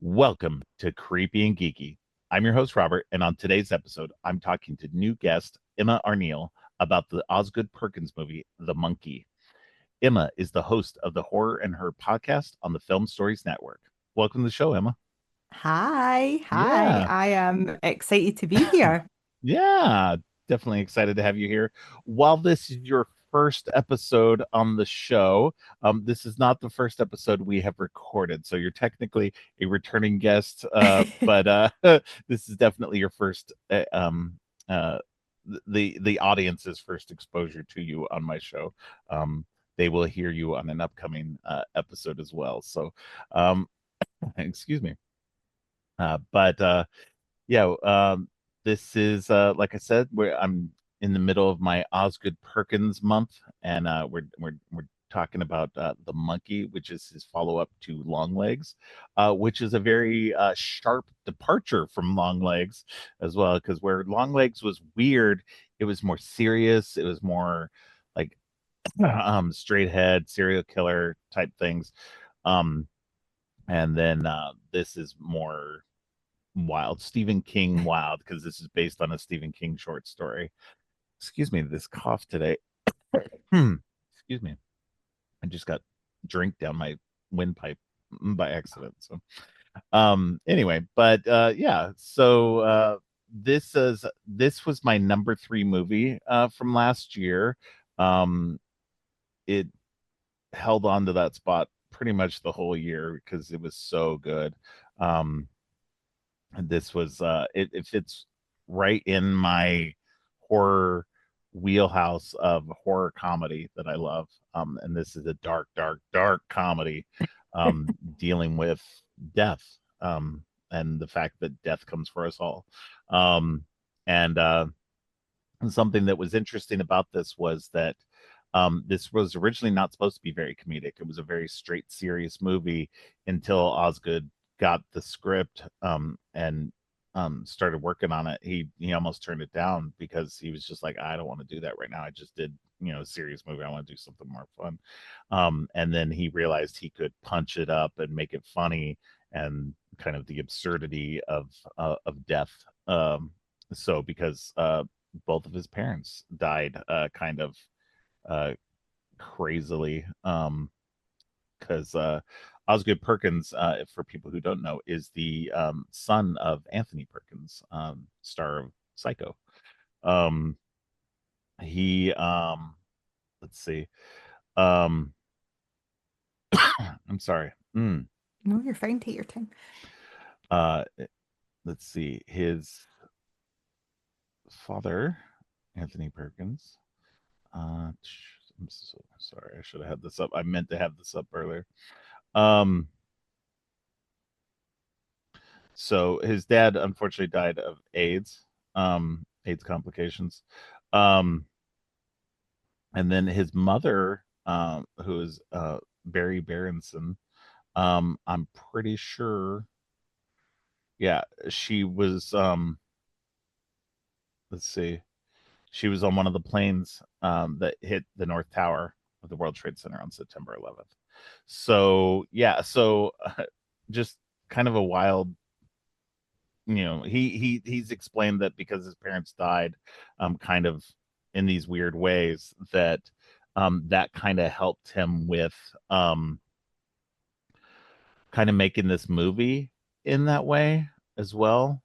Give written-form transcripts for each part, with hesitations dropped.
Welcome to Creepy and Geeky. I'm your host, Robert, and on today's episode, I'm talking to new guest Emma Arneil about the Osgood Perkins movie, The Monkey. Emma is the host of the Horror and Her podcast on the Film Stories Network. Welcome to the show, Emma. Hi. Yeah, I am excited to be here. yeah, definitely excited to have you here. While this is your first episode on the show, this is not the first episode we have recorded, so you're technically a returning guest, but this is definitely your first, uh, the audience's first exposure to you on my show. Um, they will hear you on an upcoming episode as well. So, um, excuse me. But yeah, this is like I said, where I'm in the middle of my Osgood Perkins month, and we're talking about the monkey, which is his follow up to Longlegs, which is a very sharp departure from Longlegs as well, because where Longlegs was weird, it was more serious, it was more like straight head serial killer type things, um, and then this is more wild, Stephen King wild, because this is based on a Stephen King short story. Excuse me, this cough today. Excuse me. I just got drink down my windpipe by accident. So anyway, but yeah, so this was my number three movie from last year. It held on to that spot pretty much the whole year because it was so good. Um this was it fits right in my horror wheelhouse of horror comedy that I love. And this is a dark comedy dealing with death, and the fact that death comes for us all. And something that was interesting about this was that this was originally not supposed to be very comedic. It was a very straight, serious movie until Osgood got the script and started working on it. He almost turned it down because he was just like, I don't want to do that right now. I just did a serious movie. I want to do something more fun. And then he realized he could punch it up and make it funny and kind of the absurdity of death. So because both of his parents died kind of uh, crazily. Because Osgood Perkins, for people who don't know, is the son of Anthony Perkins, star of Psycho. Um, he, let's see, um, I'm sorry. No, you're fine. Take your time. Uh, let's see, his father, Anthony Perkins. I'm so sorry. I should have had this up. I meant to have this up earlier. Um, so his dad unfortunately died of AIDS, AIDS complications. Um, and then his mother, who is Barry Berenson, I'm pretty sure, yeah, she was, let's see, she was on one of the planes that hit the North Tower of the World Trade Center on September 11th. So, yeah, so just kind of a wild, he's explained that because his parents died kind of in these weird ways, that that kind of helped him with kind of making this movie in that way as well,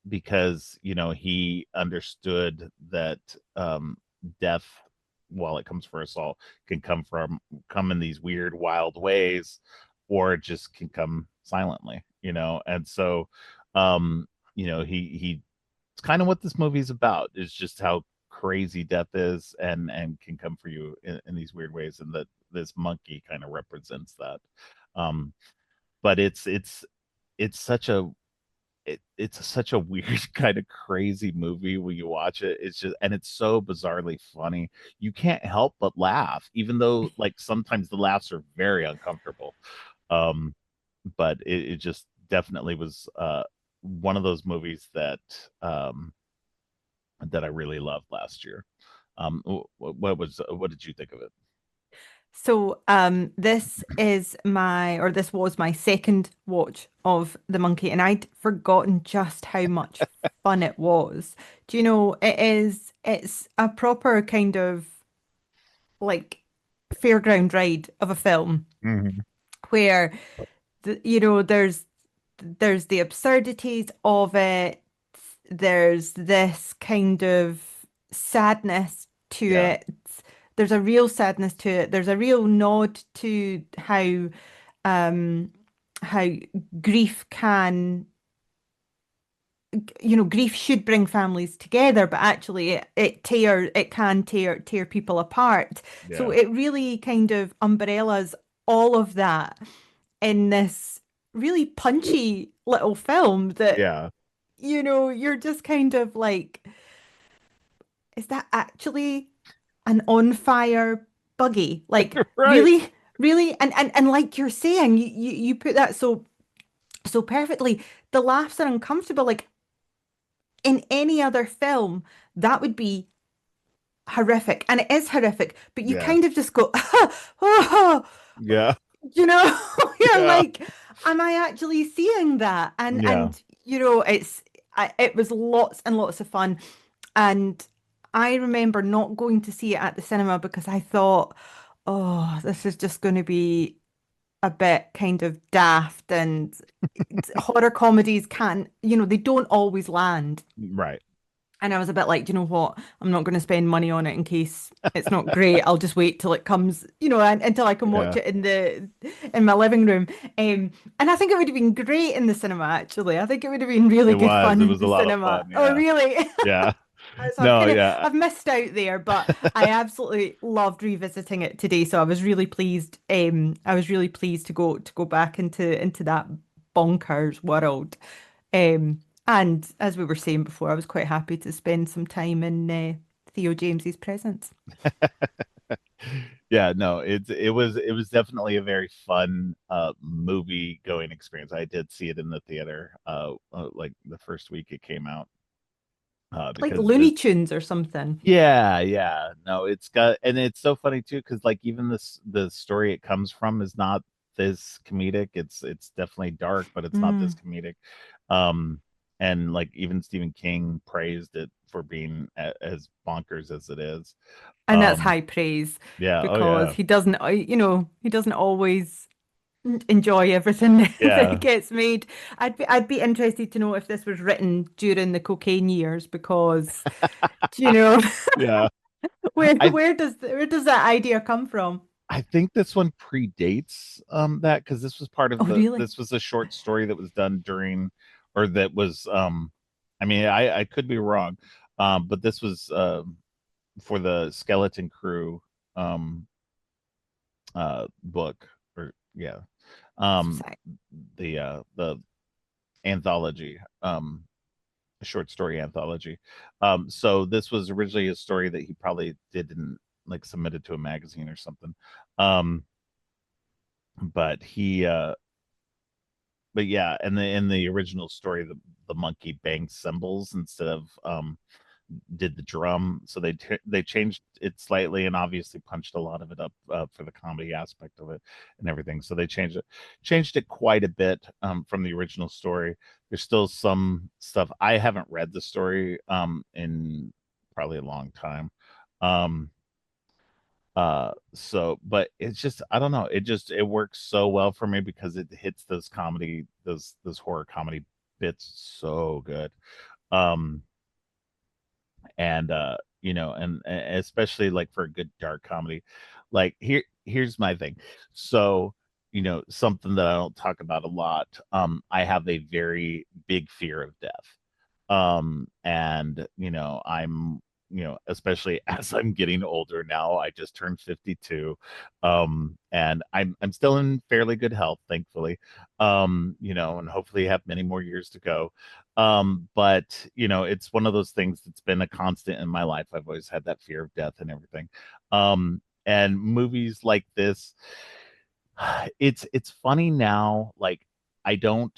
because he understood that death, while it comes for us all, can come in these weird wild ways, or it just can come silently, and so um he it's kind of what this movie is about, is just how crazy death is and can come for you in these weird ways, and that this monkey kind of represents that. um but it's such a it's such a weird kind of crazy movie when you watch it. It's just, and it's so bizarrely funny. You can't help but laugh, even though like sometimes the laughs are very uncomfortable. um but it just definitely was one of those movies that I really loved last year. What did you think of it? So, this was my second watch of The Monkey, and I'd forgotten just how much fun it was. Do you know, it's a proper kind of like fairground ride of a film Hmm. where there's the absurdities of it. There's this kind of sadness to Yeah, it. There's a real sadness to it. There's a real nod to um how grief can grief should bring families together, but actually it can tear people apart. So yeah, it really kind of umbrellas all of that in this really punchy little film that, yeah. you're just kind of like, is that actually an on fire buggy? Like, Right. really, really? And like you're saying, you put that so perfectly. The laughs are uncomfortable. Like in any other film, that would be horrific. And it is horrific, but you Yeah, kind of just go, oh, yeah, you know, you're yeah, like, am I actually seeing that? And yeah. it was lots and lots of fun. And I remember not going to see it at the cinema because I thought, oh, this is just going to be a bit kind of daft, and horror comedies can't, they don't always land. Right. And I was a bit like, "Do you know what? I'm not going to spend money on it in case it's not great. I'll just wait till it comes, until I can watch Yeah, it in my living room." And I think it would have been great in the cinema, actually. I think it would have been really it good was. fun It in was a the lot of cinema. fun. Oh, Yeah, really? yeah. So No, yeah. I've missed out there, but I absolutely loved revisiting it today. So I was really pleased. I was really pleased to go back into that bonkers world. And as we were saying before, I was quite happy to spend some time in Theo James's presence. Yeah, no, it was definitely a very fun movie going experience. I did see it in the theater like the first week it came out Like because Looney this. Tunes or something. Yeah, yeah. No, it's got, and it's so funny too because like even the story it comes from is not this comedic. It's definitely dark, but it's not this Mm. comedic. Um and like even Stephen King praised it for being as bonkers as it is. And that's Um high praise yeah, oh because yeah. he doesn't always enjoy everything that Yeah. gets made. I'd be interested to know if this was written during the cocaine years because, you know, Yeah. where I where does where does that idea come from? I think this one predates that because Oh, really? this was a short story that was done during or that was I mean I could be wrong but this was for the Skeleton Crew um book or yeah um Sorry. the anthology short story anthology. So this was originally a story that he probably didn't like submitted to a magazine or something. Um but he but yeah, and in the original story, the monkey banged cymbals instead of did the drum, so they changed it slightly and obviously punched a lot of it up for the comedy aspect of it and everything. So they changed it quite a bit from the original story. There's still some stuff I haven't read the story in probably a long time. Um, so but it's just I don't know, it works so well for me because it hits those horror comedy bits so good. um and and especially like for a good dark comedy. Like here's my thing. So something that I don't talk about a lot. I have a very big fear of death. And I'm especially as I'm getting older now, I just turned 52. And I'm still in fairly good health, thankfully. And hopefully have many more years to go. But it's one of those things that's been a constant in my life. I've always had that fear of death and everything. And movies like this, it's funny now, like I don't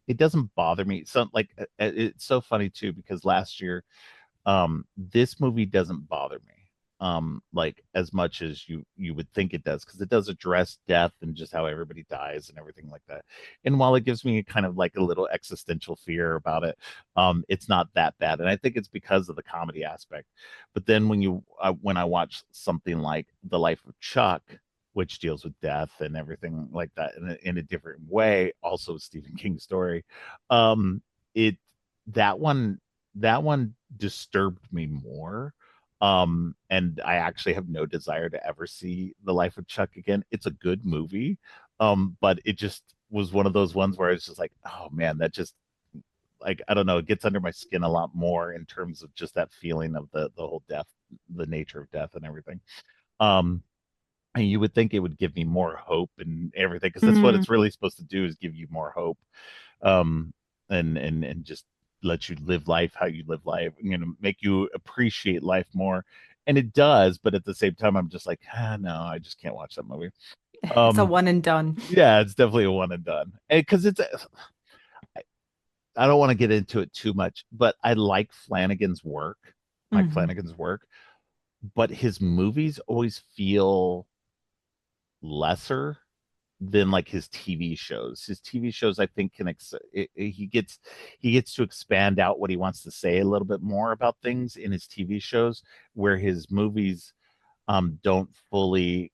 it doesn't bother me. So like it's so funny too because last year this movie doesn't bother me. like as much as you would think it does, because it does address death and just how everybody dies and everything like that. And while it gives me kind of like a little existential fear about it, it's not that bad, and I think it's because of the comedy aspect. But then when I watch something like The Life of Chuck, which deals with death and everything like that in a different way, also a Stephen King story, it that one that one disturbed me more. And I actually have no desire to ever see The Life of Chuck again. It's a good movie, but it just was one of those ones where it's just like, oh man, that just, like, I don't know, it gets under my skin a lot more in terms of just that feeling of the whole death, the nature of death and everything. Um, and you would think it would give me more hope and everything, because that's what Mm. it's really supposed to do, is give you more hope, um, and just let you live life how you live life, make you appreciate life more. And it does, but at the same time, I'm just like, no, I just can't watch that movie. It's a Um, one and done. yeah, it's definitely a one and done, because I don't want to get into it too much, but I like Mike Hmm. Flanagan's work, but his movies always feel lesser than like his TV shows. His TV shows, I think, he gets to expand out what he wants to say a little bit more about things in his TV shows, where his movies don't fully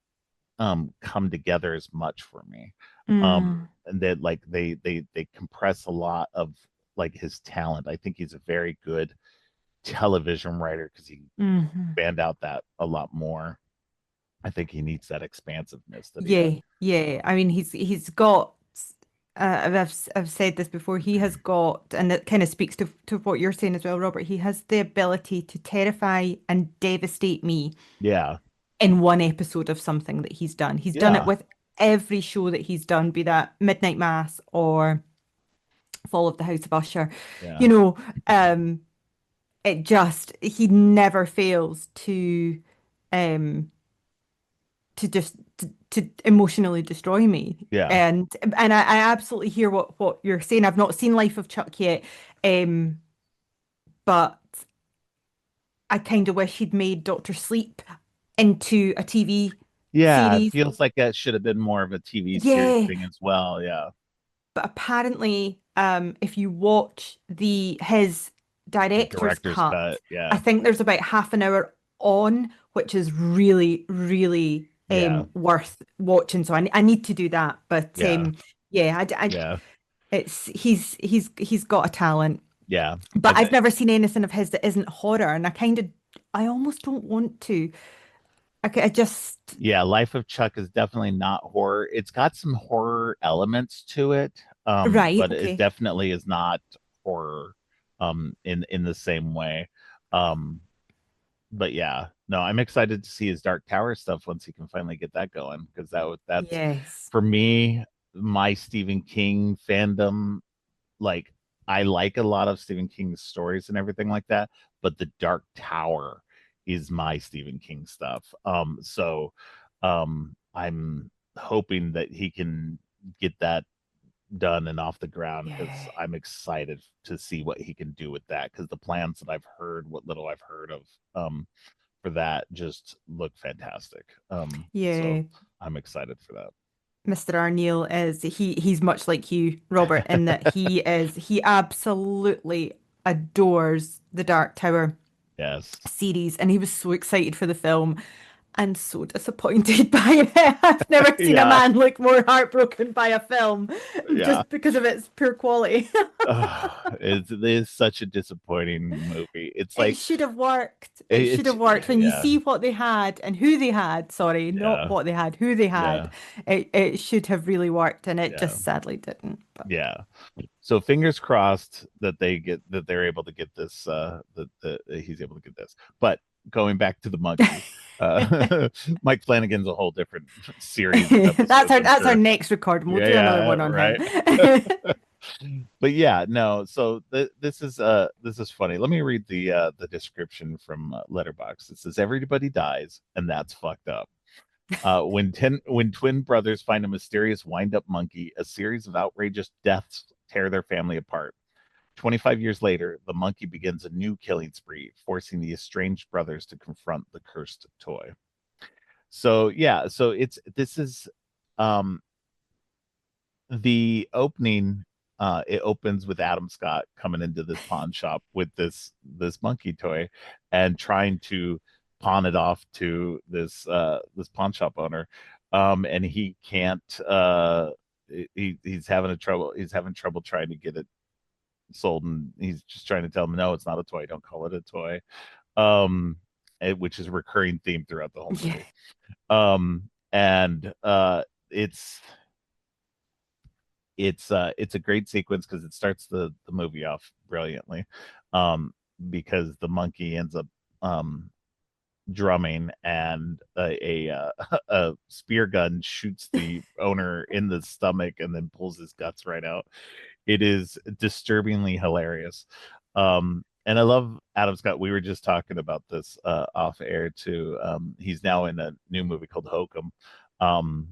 come together as much for me. Mm. And that, like, they compress a lot of like his talent. I think he's a very good television writer, because he Hmm. expand out that a lot more. I think he needs that expansiveness that he had. Yeah, yeah. I mean, he's got. I've said this before. He has got, and it kind of speaks to what you're saying as well, Robert. He has the ability to terrify and devastate me Yeah, in one episode of something that he's done. He's done it yeah, with every show that he's done, be that Midnight Mass or Fall of the House of Usher. yeah, You know, um, it just he never fails um to emotionally destroy me. yeah. And I absolutely hear what you're saying. I've not seen Life of Chuck yet, um, but I kind of wish he'd made Doctor Sleep into a TV Yeah, it series. feels like that should have been more of a TV series Yeah, thing as well. Yeah. but apparently, if you watch the his The director's director's cut, cut. I Yeah. think there's about half an hour on, which is really, really Yeah. worth watching. So I need to do that. But Yeah. yeah, Yeah. it's he's got a talent. Yeah. But I've never seen anything of his that isn't horror, and I almost don't want to. I just Yeah, Life of Chuck is definitely not horror. It's got some horror elements to it, right, but it okay, definitely is not horror in the same way. Um, but yeah, no, I'm excited to see his Dark Tower stuff once he can finally get that going, because that's yes, for me, my Stephen King fandom. Like, I like a lot of Stephen King's stories and everything like that, but the Dark Tower is my Stephen King stuff. I'm hoping that he can get that done and off the ground, because yeah, I'm excited to see what he can do with that, because the plans that I've heard, what little I've heard of, for that, just look fantastic. So yeah. I'm excited for Mr. Arneil is he's much like you, Robert, in that he absolutely adores the Dark Tower that. series, and he was so excited for the film and so disappointed by it. I've never Yes. seen a Yeah. man look more heartbroken by a film Yeah. just because of its poor quality. It is such a disappointing movie. It's It like should have worked. It should it's have worked when you yeah, see what they had and who they had. Sorry, not yeah, what they had, who they had. yeah, It should have really worked, and it yeah, just sadly didn't. But yeah. So fingers crossed that they're able to get this, that he's able to get this. But going back to the monkey, Mike Flanagan's a whole different series of episodes, I'm that's our sure. next recording. We'll Yeah, do another yeah, one on him. right. But yeah, no. So this is funny. Let me read the description from Letterbox. It says everybody dies, and that's fucked up. When twin brothers find a mysterious wind-up monkey, a series of outrageous deaths tear their family apart. 25 years later, the monkey begins a new killing spree, forcing the estranged brothers to confront the cursed toy. So yeah, so it's this is um the opening. It opens with Adam Scott coming into this pawn shop with this monkey toy and trying to pawn it off to this pawn shop owner. And he can't he's having trouble trying to get it sold, and he's just trying to tell him, no, it's not a toy, don't call it a toy. Which is a recurring theme throughout the whole Yeah. movie. And it's it's a great sequence because it starts the movie off brilliantly. um because the monkey ends up um drumming, and a spear gun shoots the owner in the stomach and then pulls his guts right out. It is disturbingly hilarious. And I love Adam Scott. We were just talking about this off air too. He's now in a new movie called Hokum, um,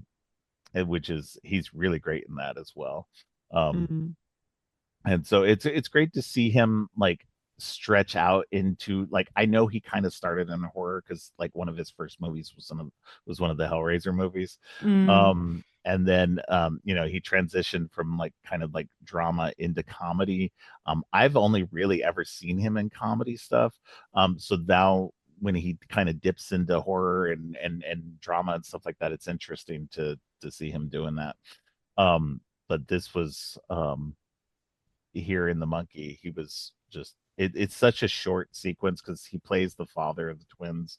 which is he's really great in that as well. Um, Mm. and so it's great to see him like stretch out into, like, I know he kind of started in horror because like one of his first movies was one of the Hellraiser movies. Mm. And then he transitioned from like kind of like drama into comedy. I've only really ever seen him in comedy stuff. So now when he kind of dips into horror and drama and stuff like that, it's interesting to see him doing that. But this was here in the monkey, he was just it's such a short sequence because he plays the father of the twins.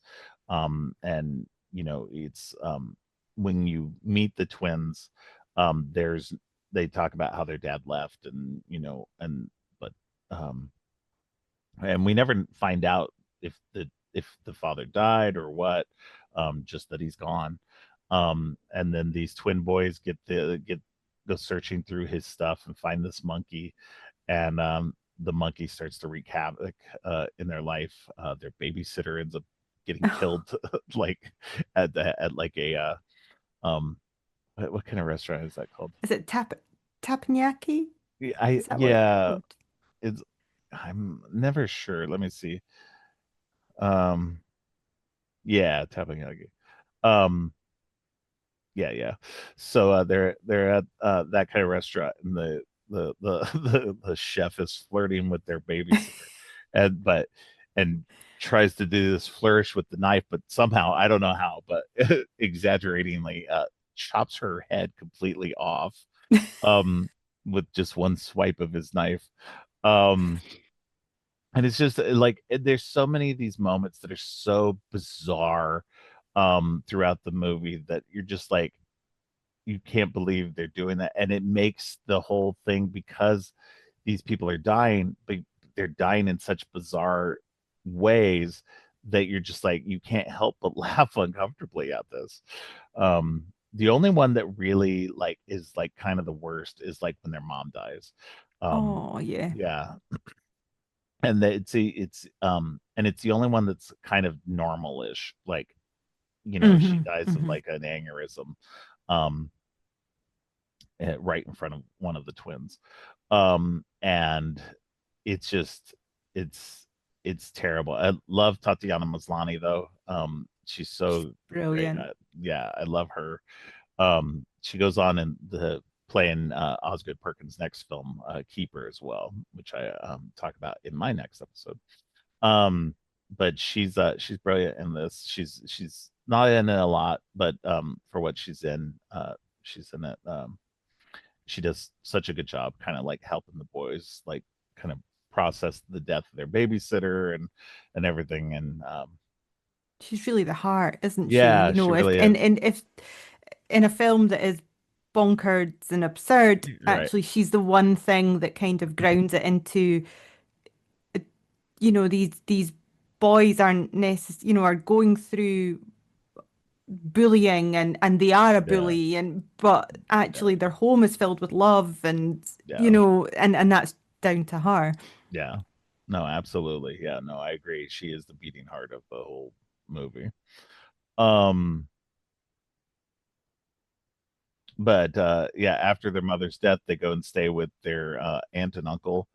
And it's when you meet the twins, there's they talk about how their dad left, and but um and we never find out if the father died or what, just that he's gone. And then these twin boys get go searching through his stuff and find this monkey. And the monkey starts to wreak havoc in their life. Their babysitter ends up getting killed, like at like a um what kind of restaurant is that called? Is it Tappanyaki? I Is that what it's yeah, called? it's I'm never sure. Let me see. Um, yeah, Tapanyagi. Um, yeah, yeah. So they're at that kind of restaurant, and the chef is flirting with their babysitter, and but and tries to do this flourish with the knife, but somehow I don't know how, but exaggeratingly chops her head completely off, um, with just one swipe of his knife. Um, and it's just like there's so many of these moments that are so bizarre throughout the movie that you're just like, you can't believe they're doing that. And it makes the whole thing, because these people are dying, but they're dying in such bizarre ways that you're just like, you can't help but laugh uncomfortably at this. The only one that really like is like kind of the worst is like when their mom dies. um Oh, yeah. yeah. And and it's the only one that's kind of normal-ish, like, she Hmm. dies of Hmm. like an aneurysm, um right in front of one of the twins. And it's just it's it's terrible. I love Tatiana Maslany though. She's She's so great. brilliant. Yeah, I love her. She goes on in the playing Osgood Perkins' next film, Keeper, as well, which I talk about in my next episode. Um, but she's brilliant in this. She's not in it a lot, but for what she's in it. She does such a good job, kind of like helping the boys, like kind of process the death of their babysitter and everything. And She's really the heart, isn't she? yeah, she If really and is. and if in a film that is bonkers and absurd, Right. actually she's the one thing that kind of grounds it into, these boys aren't are going through bullying and they are a Yeah. bully, and but Yeah. actually their home is filled with love, and Yeah. and that's down to her. Yeah. No, absolutely. Yeah, no, I agree. She is the beating heart of the whole movie. Um, but yeah, after their mother's death, they go and stay with their aunt and uncle.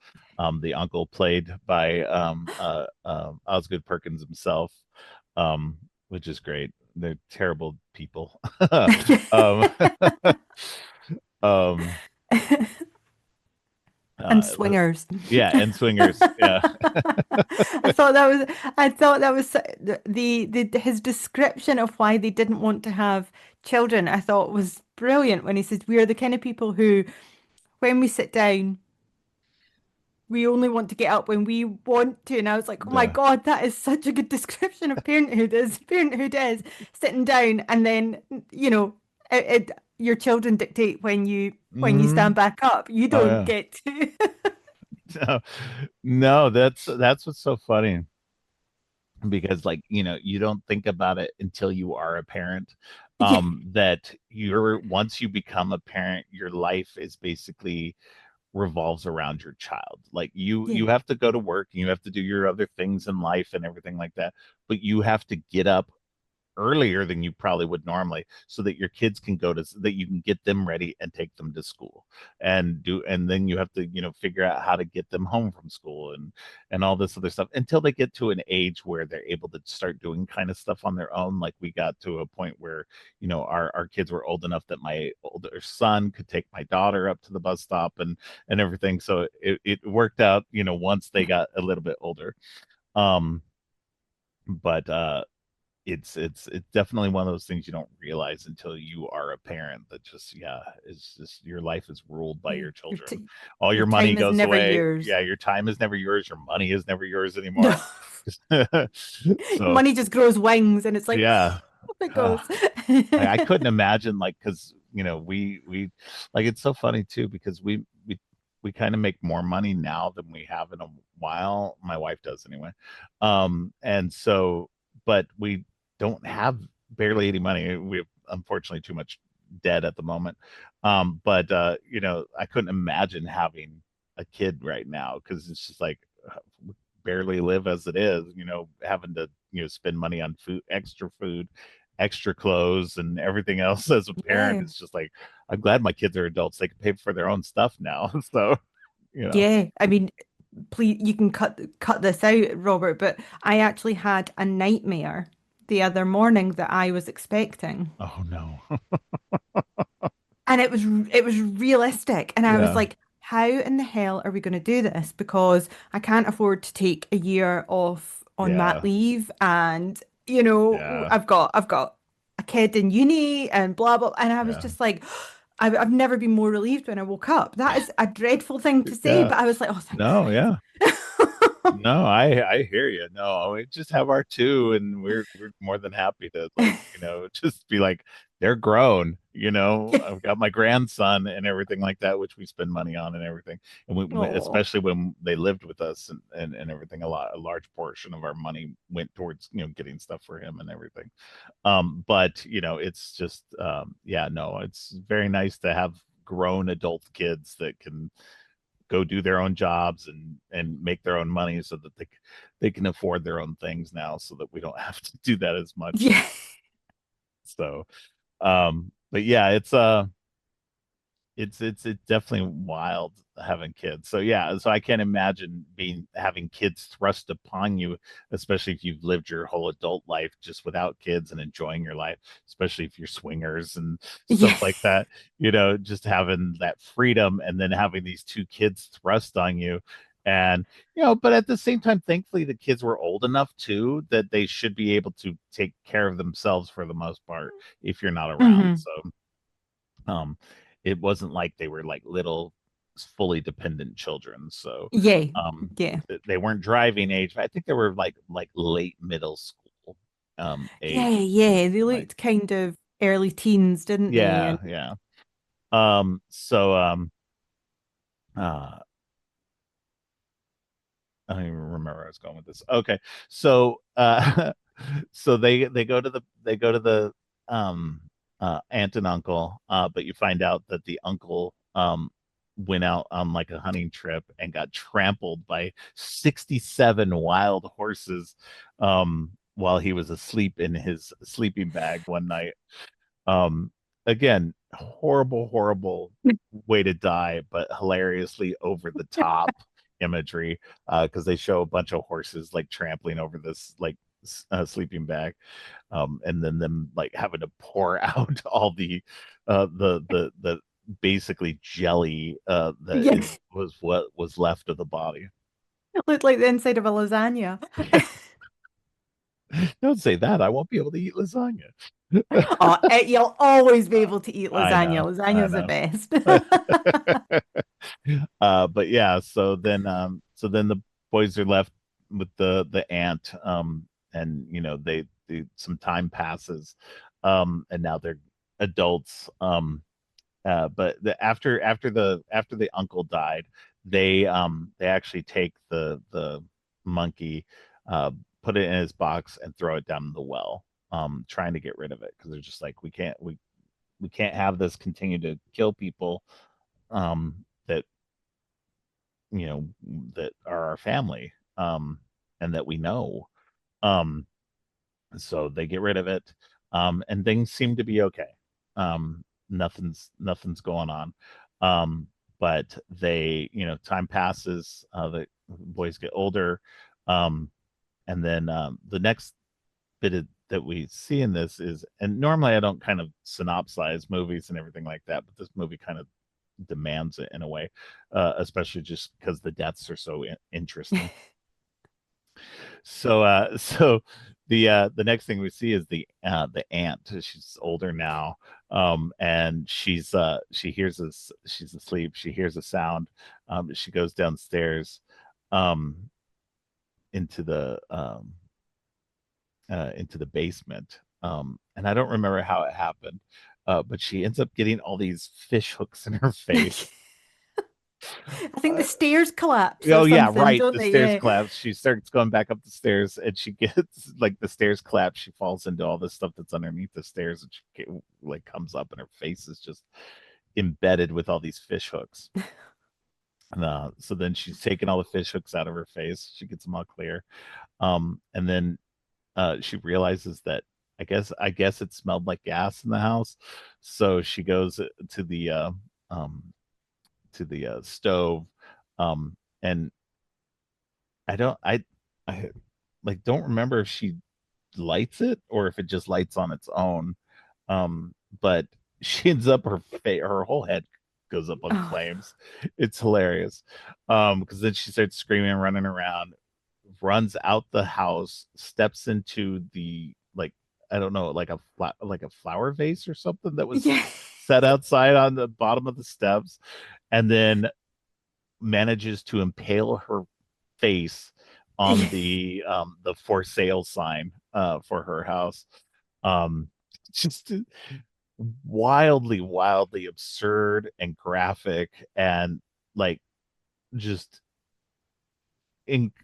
The uncle played by Osgood Perkins himself, um, which is great. They're terrible people. um, um, And uh, swingers. yeah, and swingers. Yeah, I thought that was his description of why they didn't want to have children, I thought was brilliant when he says we are the kind of people who when we sit down we only want to get up when we want to. And I was like, oh my yeah. God, that is such a good description of parenthood is parenthood is sitting down and then, you know, your children dictate when you Hmm. stand back up. You Oh don't yeah. get to. No, no, that's what's so funny because like you don't think about it until you are a parent, Yeah, that you're once you become a parent your life is basically revolves around your child. Like you yeah, have to go to work and you have to do your other things in life and everything like that, but you have to get up earlier than you probably would normally so that your kids can go to that you can get them ready and take them to school and then you have to figure out how to get them home from school and all this other stuff until they get to an age where they're able to start doing kind of stuff on their own. Like we got to a point where our kids were old enough that my older son could take my daughter up to the bus stop and everything, so it worked out once they got a little bit older. Um but it's definitely one of those things you don't realize until you are a parent, that just yeah, it's just your life is ruled by yeah. your children. T All your your money time is goes never away. yours. Yeah, your time is never yours, your money is never yours No, anymore. So money just grows wings and it's like, yeah. off it uh, goes. I couldn't imagine, like, because we like it's so funny too because we kind of make more money now than we have in a while. My wife does anyway. And so, but we don't have barely any money. We have unfortunately too much debt at the moment. But I couldn't imagine having a kid right now because it's just like we barely live as it is, having to spend money on food, extra clothes and everything else as a parent. Yeah. It's just like I'm glad my kids are adults. They can pay for their own stuff now. So, you know. Yeah. I mean, please, you can cut this out, Robert, but I actually had a nightmare the other morning that I was expecting. Oh no. And it was realistic. And I was Yeah. like, how in the hell are we going to do this? Because I can't afford to take a year off on mat Yeah. leave. And, Yeah. I've got a kid in uni and blah, blah. And I was Yeah. just like, I've never been more relieved when I woke up. That is a dreadful thing to say, Yeah. but I was like, oh, thank No, yeah. God. No, I hear you. No, we just have our two, and we're more than happy to, like, just be like they're grown. I've got my grandson and everything like that, which we spend money on and everything. And Oh, especially when they lived with us and everything, a large portion of our money went towards getting stuff for him and everything. But it's just yeah, no, it's very nice to have grown adult kids that can go do their own jobs and make their own money so that they can afford their own things now so that we don't have to do that as much. yeah. So but yeah, it's definitely wild having kids. So yeah, so I can't imagine being having kids thrust upon you, especially if you've lived your whole adult life just without kids and enjoying your life, especially if you're swingers and stuff Yeah. like that. Just having that freedom and then having these two kids thrust on you. And but at the same time, thankfully the kids were old enough too that they should be able to take care of themselves for the most part if you're not around. Hmm. So um, it wasn't like they were like little fully dependent children. So Yeah. um, Yeah. they weren't driving age. I think they were like late middle school Yeah. age. Yeah. They Like looked kind of early teens, didn't they? yeah, And yeah. So uh I don't even remember where I was going with this. Okay. So so they go to the um aunt and uncle, but you find out that the uncle went out on like a hunting trip and got trampled by 67 wild horses while he was asleep in his sleeping bag one night. Um again, horrible, horrible way to die, but hilariously over the top imagery, because they show a bunch of horses like trampling over this like sleeping bag, and then them like having to pour out all the basically jelly that is Yes, was what was left of the body. it looked like the inside of a lasagna. Don't say that. I won't be able to eat lasagna. Oh, you'll always be able to eat I lasagna. know. I Lasagna's the know. best. But yeah, so then the boys are left with the aunt, and they some time passes, and now they're adults. But after the uncle died, they actually take the monkey, uh put it in his box and throw it down the well, trying to get rid of it because they're just like, we can't have this continue to kill people, that you know that are our family, and that we know. um so they get rid of it, and things seem to be okay. Nothing's going on, um but time passes, the boys get older, um and then the next that we see in this is, and normally I don't kind of synopsize movies and everything like that, but this movie kind of demands it in a way, especially just because the deaths are so interesting. So the next thing we see is the aunt. She's older now, and she hears this. She's asleep. She hears a sound. She goes downstairs, um, into the basement. And I don't remember how it happened, but she ends up getting all these fish hooks in her face. I think the Uh, stairs collapse or Oh yeah, something, right. don't The they? stairs Yeah. collapse. She starts going back up the stairs, and she gets like the stairs collapse. She falls into all the stuff that's underneath the stairs, and like comes up, and her face is just embedded with all these fish hooks. And, so then she's taking all the fish hooks out of her face. She gets them all clear. And then she realizes that I guess it smelled like gas in the house. So she goes um, to the stove, and I like don't remember if she lights it or if it just lights on its own. But she ends up her whole head goes up on Oh, flames. It's hilarious. Because then she starts screaming and running around, runs out the house, steps into the like I don't know, like a flower vase or something that was yeah. set outside on the bottom of the steps, and then manages to impale her face on Yeah. the for sale sign for her house. Just wildly absurd and graphic, and like just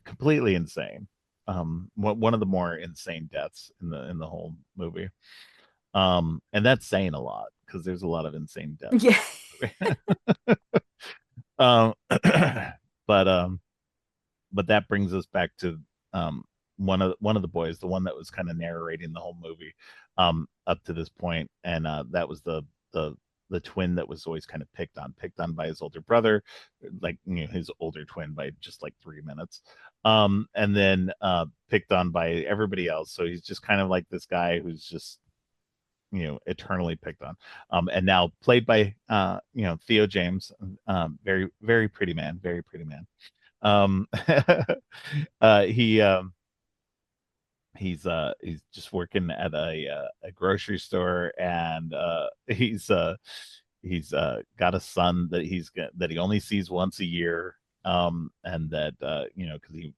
completely insane. One of the more insane deaths in the whole movie. And that's saying a lot because there's a lot of insane deaths Yeah. in the movie. um but that brings us back to one of the boys, the one that was kind of narrating the whole movie, up to this point, and that was the the twin that was always kind of picked on by his older brother, like his older twin by just like 3 minutes, and then picked on by everybody else. So he's just kind of like this guy who's just eternally picked on, and now played by Theo James, very pretty man, very pretty man. um he he's just working at a grocery store, and he's got a son that he only sees once a year, and that because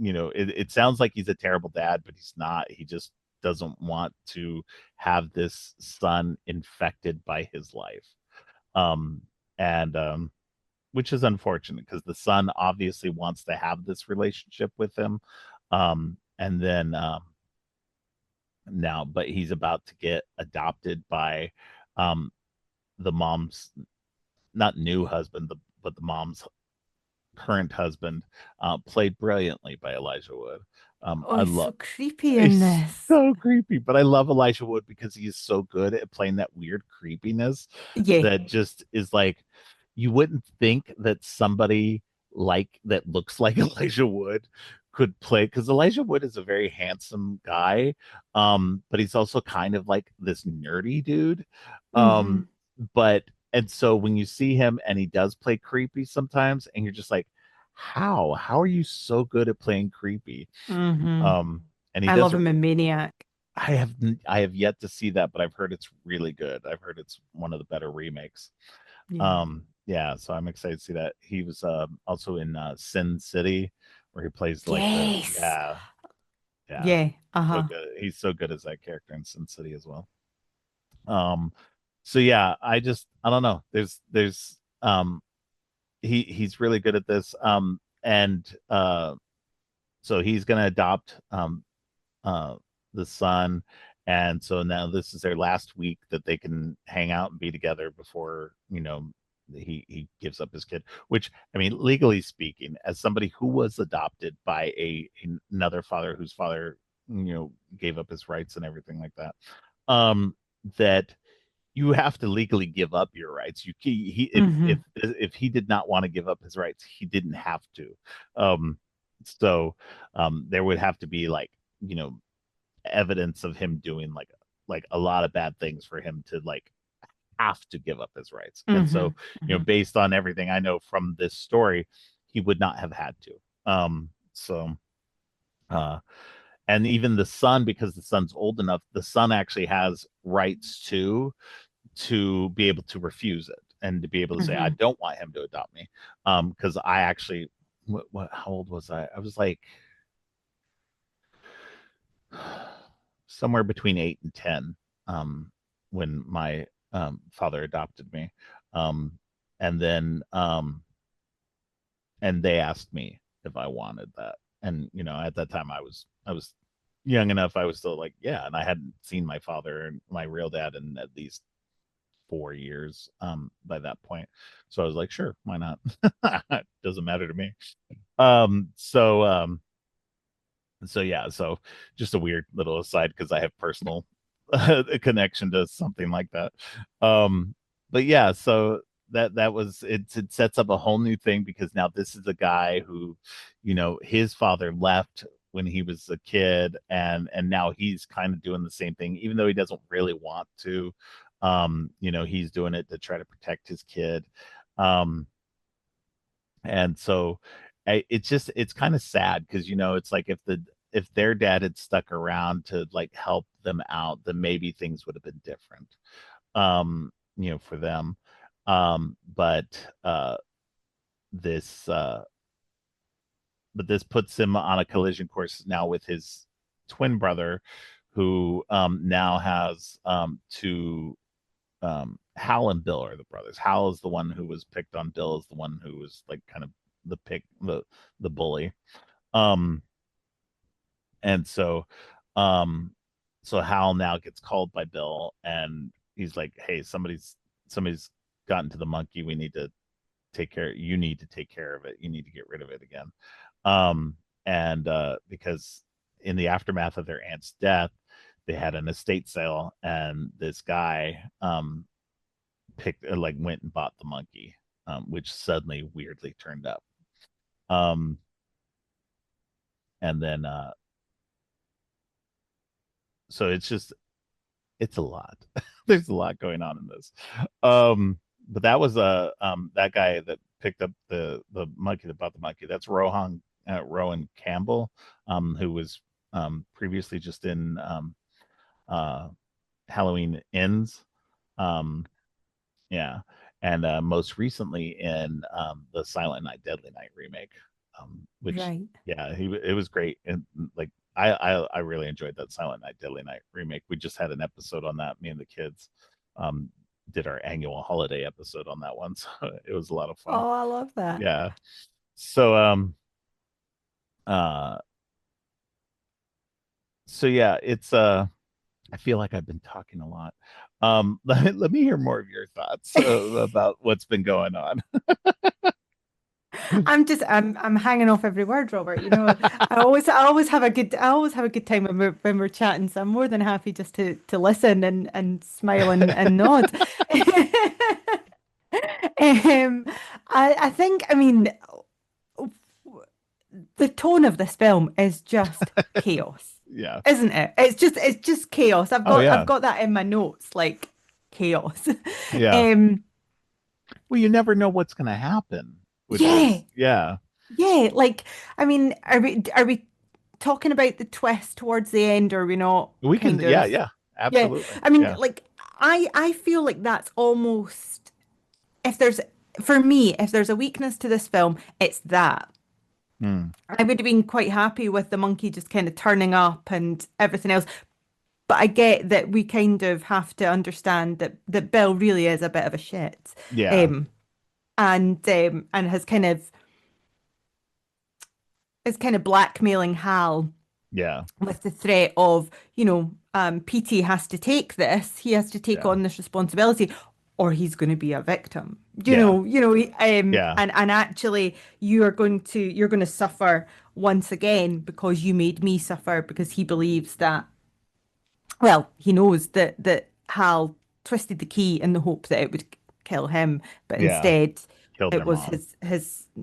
it sounds like he's a terrible dad, but he's not. He just doesn't want to have this son infected by his life, um and which is unfortunate because the son obviously wants to have this relationship with him. And then now, but he's about to get adopted by um, the mom's not new husband, but the mom's current husband, played brilliantly by Elijah Wood. Oh, I he's love so creepy in It's this. so creepy, but I love Elijah Wood because he is so good at playing that weird creepiness Yeah. that just is like you wouldn't think that somebody like that looks like Elijah Wood could play because Elijah Wood is a very handsome guy, but he's also kind of like this nerdy dude. Um, Mm-hmm. but and so when you see him and he does play creepy sometimes, and you're just like, how? How are you so good at playing creepy? Mm-hmm. Um, and he I does love it. him in Maniac. I have yet to see that, but I've heard it's really good. I've heard it's one of the better remakes. Yeah. Yeah, so I'm excited to see that. He was also in Sin City, where he plays like the Yes. yeah, Yeah. so Uh-huh. good. He's so good as that character in Sin City as well. Um, so yeah, I don't know. There's he's really good at this. And so he's gonna adopt uh, the son. And so now this is their last week that they can hang out and be together before, he gives up his kid, which, I mean, legally speaking, as somebody who was adopted by another father whose father, gave up his rights and everything like that, um, that you have to legally give up your rights. He Mm-hmm. if he did not want to give up his rights, he didn't have to. Um, so there would have to be like, evidence of him doing like a lot of bad things for him to like have to give up his rights. And Mm-hmm. so, Mm-hmm. based on everything I know from this story, he would not have had to. So uh and even the son, because the son's old enough, the son actually has rights to be able to refuse it and to be able to say, I Mm-hmm. don't want him to adopt me. Because I actually what how old was I? I was like somewhere between 8 and 10, um, when my father adopted me. Um, and then and they asked me if I wanted that. And at that time I was young enough. I was still like, yeah. And I hadn't seen my father and my real dad in at least 4 years by that point. So I was like, sure, why not? Doesn't matter to me. So yeah, so just a weird little aside because I have personal a connection to something like that. Um, but yeah, so that was it sets up a whole new thing because now this is a guy who, his father left when he was a kid, and now he's kind of doing the same thing, even though he doesn't really want to. He's doing it to try to protect his kid. Um, and so it's kind of sad because it's like if their dad had stuck around to like help them out, then maybe things would have been different, for them. But this this puts him on a collision course now with his twin brother, who now has two. Hal and Bill are the brothers. Hal is the one who was picked on. Bill is the one who was like kind of the bully. Um, and so Hal now gets called by Bill, and he's like, "Hey, somebody's gotten to the monkey. We need to take care. You need to take care of it. You need to get rid of it again." Um, and because in the aftermath of their aunt's death, they had an estate sale, and this guy picked like went and bought the monkey, which suddenly weirdly turned up. Um, and then so it's a lot. There's a lot going on in this. But that was that guy that picked up the monkey that bought the monkey. That's Rowan Campbell, who was previously just in uh, Halloween Ends. Um, Yeah, and most recently in the Silent Night, Deadly Night remake, which Right. yeah, it was great, and like I really enjoyed that Silent Night, Deadly Night remake. We just had an episode on that. Me and the kids um, did our annual holiday episode on that one, so it was a lot of fun. Oh, I love that. Yeah. So uh so yeah, it's I feel like I've been talking a lot. Let me hear more of your thoughts about what's been going on. I'm hanging off every word, Robert. I always have a good time when we're chatting. So I'm more than happy just to listen and smile and nod. Um, I think, I mean, the tone of this film is just chaos, Yeah. isn't it? It's just chaos. Oh I've yeah. got that in my notes, like chaos. Yeah. Um, Well, you never know what's going to happen, which yeah, is yeah. yeah. Like, I mean, are we talking about the twist towards the end, or are we not We can kind yeah, of? yeah. Yeah. Absolutely. I mean, Yeah. like, I feel like that's almost if there's for me, if there's a weakness to this film, it's that. Hmm. I would have been quite happy with the monkey just kind of turning up and everything else. But I get that we kind of have to understand that Bill really is a bit of a shit. Yeah. Um and has kind of blackmailing Hal Yeah. with the threat of, PT has to take this, he has to take Yeah. on this responsibility, or he's going to be a victim. Yeah. Yeah. And actually you're going to suffer once again because you made me suffer because he believes that, well, he knows that Hal twisted the key in the hope that it would kill him, but Yeah. instead Killed it their was mom.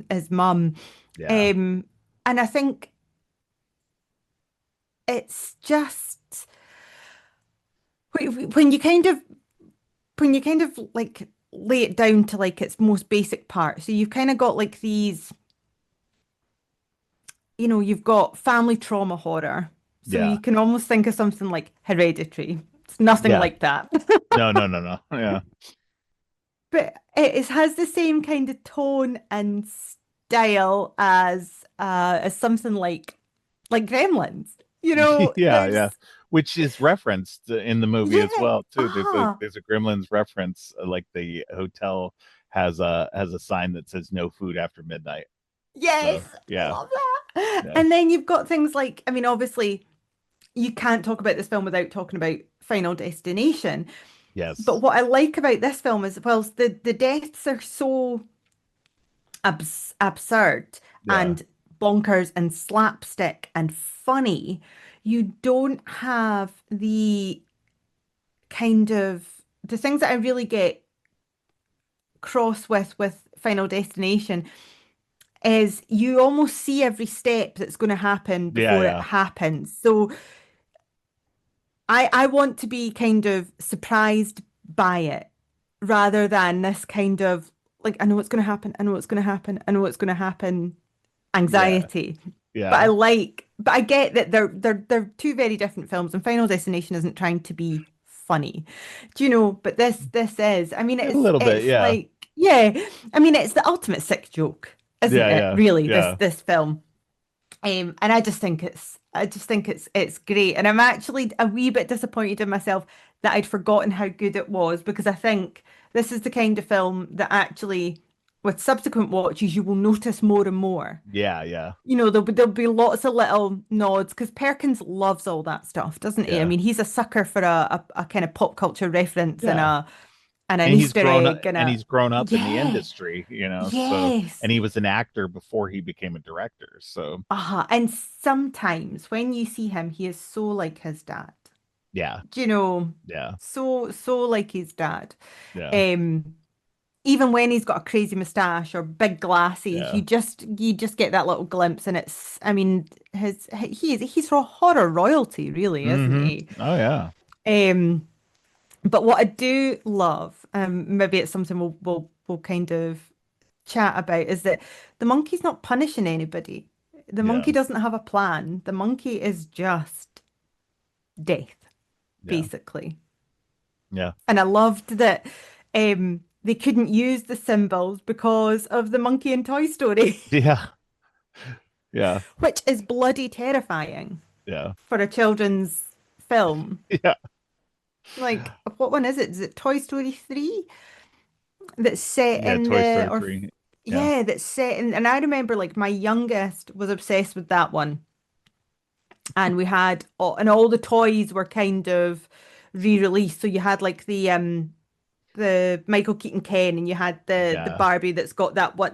his mum. Yeah. Um, and I think it's just when you kind of like lay it down to like its most basic part. So you've kind of got like these, you've got family trauma horror. So you Yeah. can almost think of something like Hereditary. It's nothing Yeah. like that. No, no, no, no. Yeah. But it has the same kind of tone and style as something like Gremlins. Yeah, There's yeah. Which is referenced in the movie as yeah, well too. There's a ah, there's a Gremlins reference. Like the hotel has a sign that says no food after midnight. yes, So yeah, love that. yeah, And then you've got things like, I mean, obviously you can't talk about this film without talking about Final Destination. But yes, what I like about this film is, well, the deaths are so absurd yeah, and bonkers and slapstick and funny. You don't have the things that I really get cross with Final Destination is you almost see every step that's going to happen yeah, before it yeah, happens. So I want to be kind of surprised by it rather than this kind of like, I know what's going to happen, I know what's going to happen, I know what's going to happen yeah, anxiety. yeah. But I get that they're two very different films, and Final Destination isn't trying to be funny. Do you know? But this is. I mean, A little bit, it's yeah, like, yeah. I mean, it's the ultimate sick joke, isn't yeah, it? yeah, Really, this yeah, this film. And I just think it's great. And I'm actually a wee bit disappointed in myself that I'd forgotten how good it was, because I think this is the kind of film that actually, with subsequent watches, you will notice more and more. yeah, yeah, There'll be lots of little nods because Perkins loves all that stuff, doesn't he? I yeah, mean, he's a sucker for a kind of pop culture reference and yeah. an And he's Easter grown up, egg and and a he's grown up in the yeah, industry, so yes. and he was an actor before he became a director. So And sometimes when you see him, he is so like his dad. yeah, Do you know? yeah, So like his dad. yeah, Um, Even when he's got a crazy mustache or big glasses, yeah. you just get that little glimpse, and it's, I mean, he's horror royalty, really, isn't Mm-hmm. he? Oh yeah. Um, but what I do love, maybe it's something we'll kind of chat about, is that the monkey's not punishing anybody. The Yeah. monkey doesn't have a plan. The monkey is just death, Yeah. basically. Yeah. And I loved that they couldn't use the symbols because of the monkey in Toy Story, Yeah. Yeah. which is bloody terrifying Yeah. for a children's film. Yeah. Like, what one is it? Is it Toy Story 3 that's set Yeah. in Toy the, Story or, 3. Yeah. yeah, that's set in, and I remember like my youngest was obsessed with that one. And we had, and all the toys were kind of re-released. So you had like the Michael Keaton Ken, and you had the Yeah, Barbie that's got that one,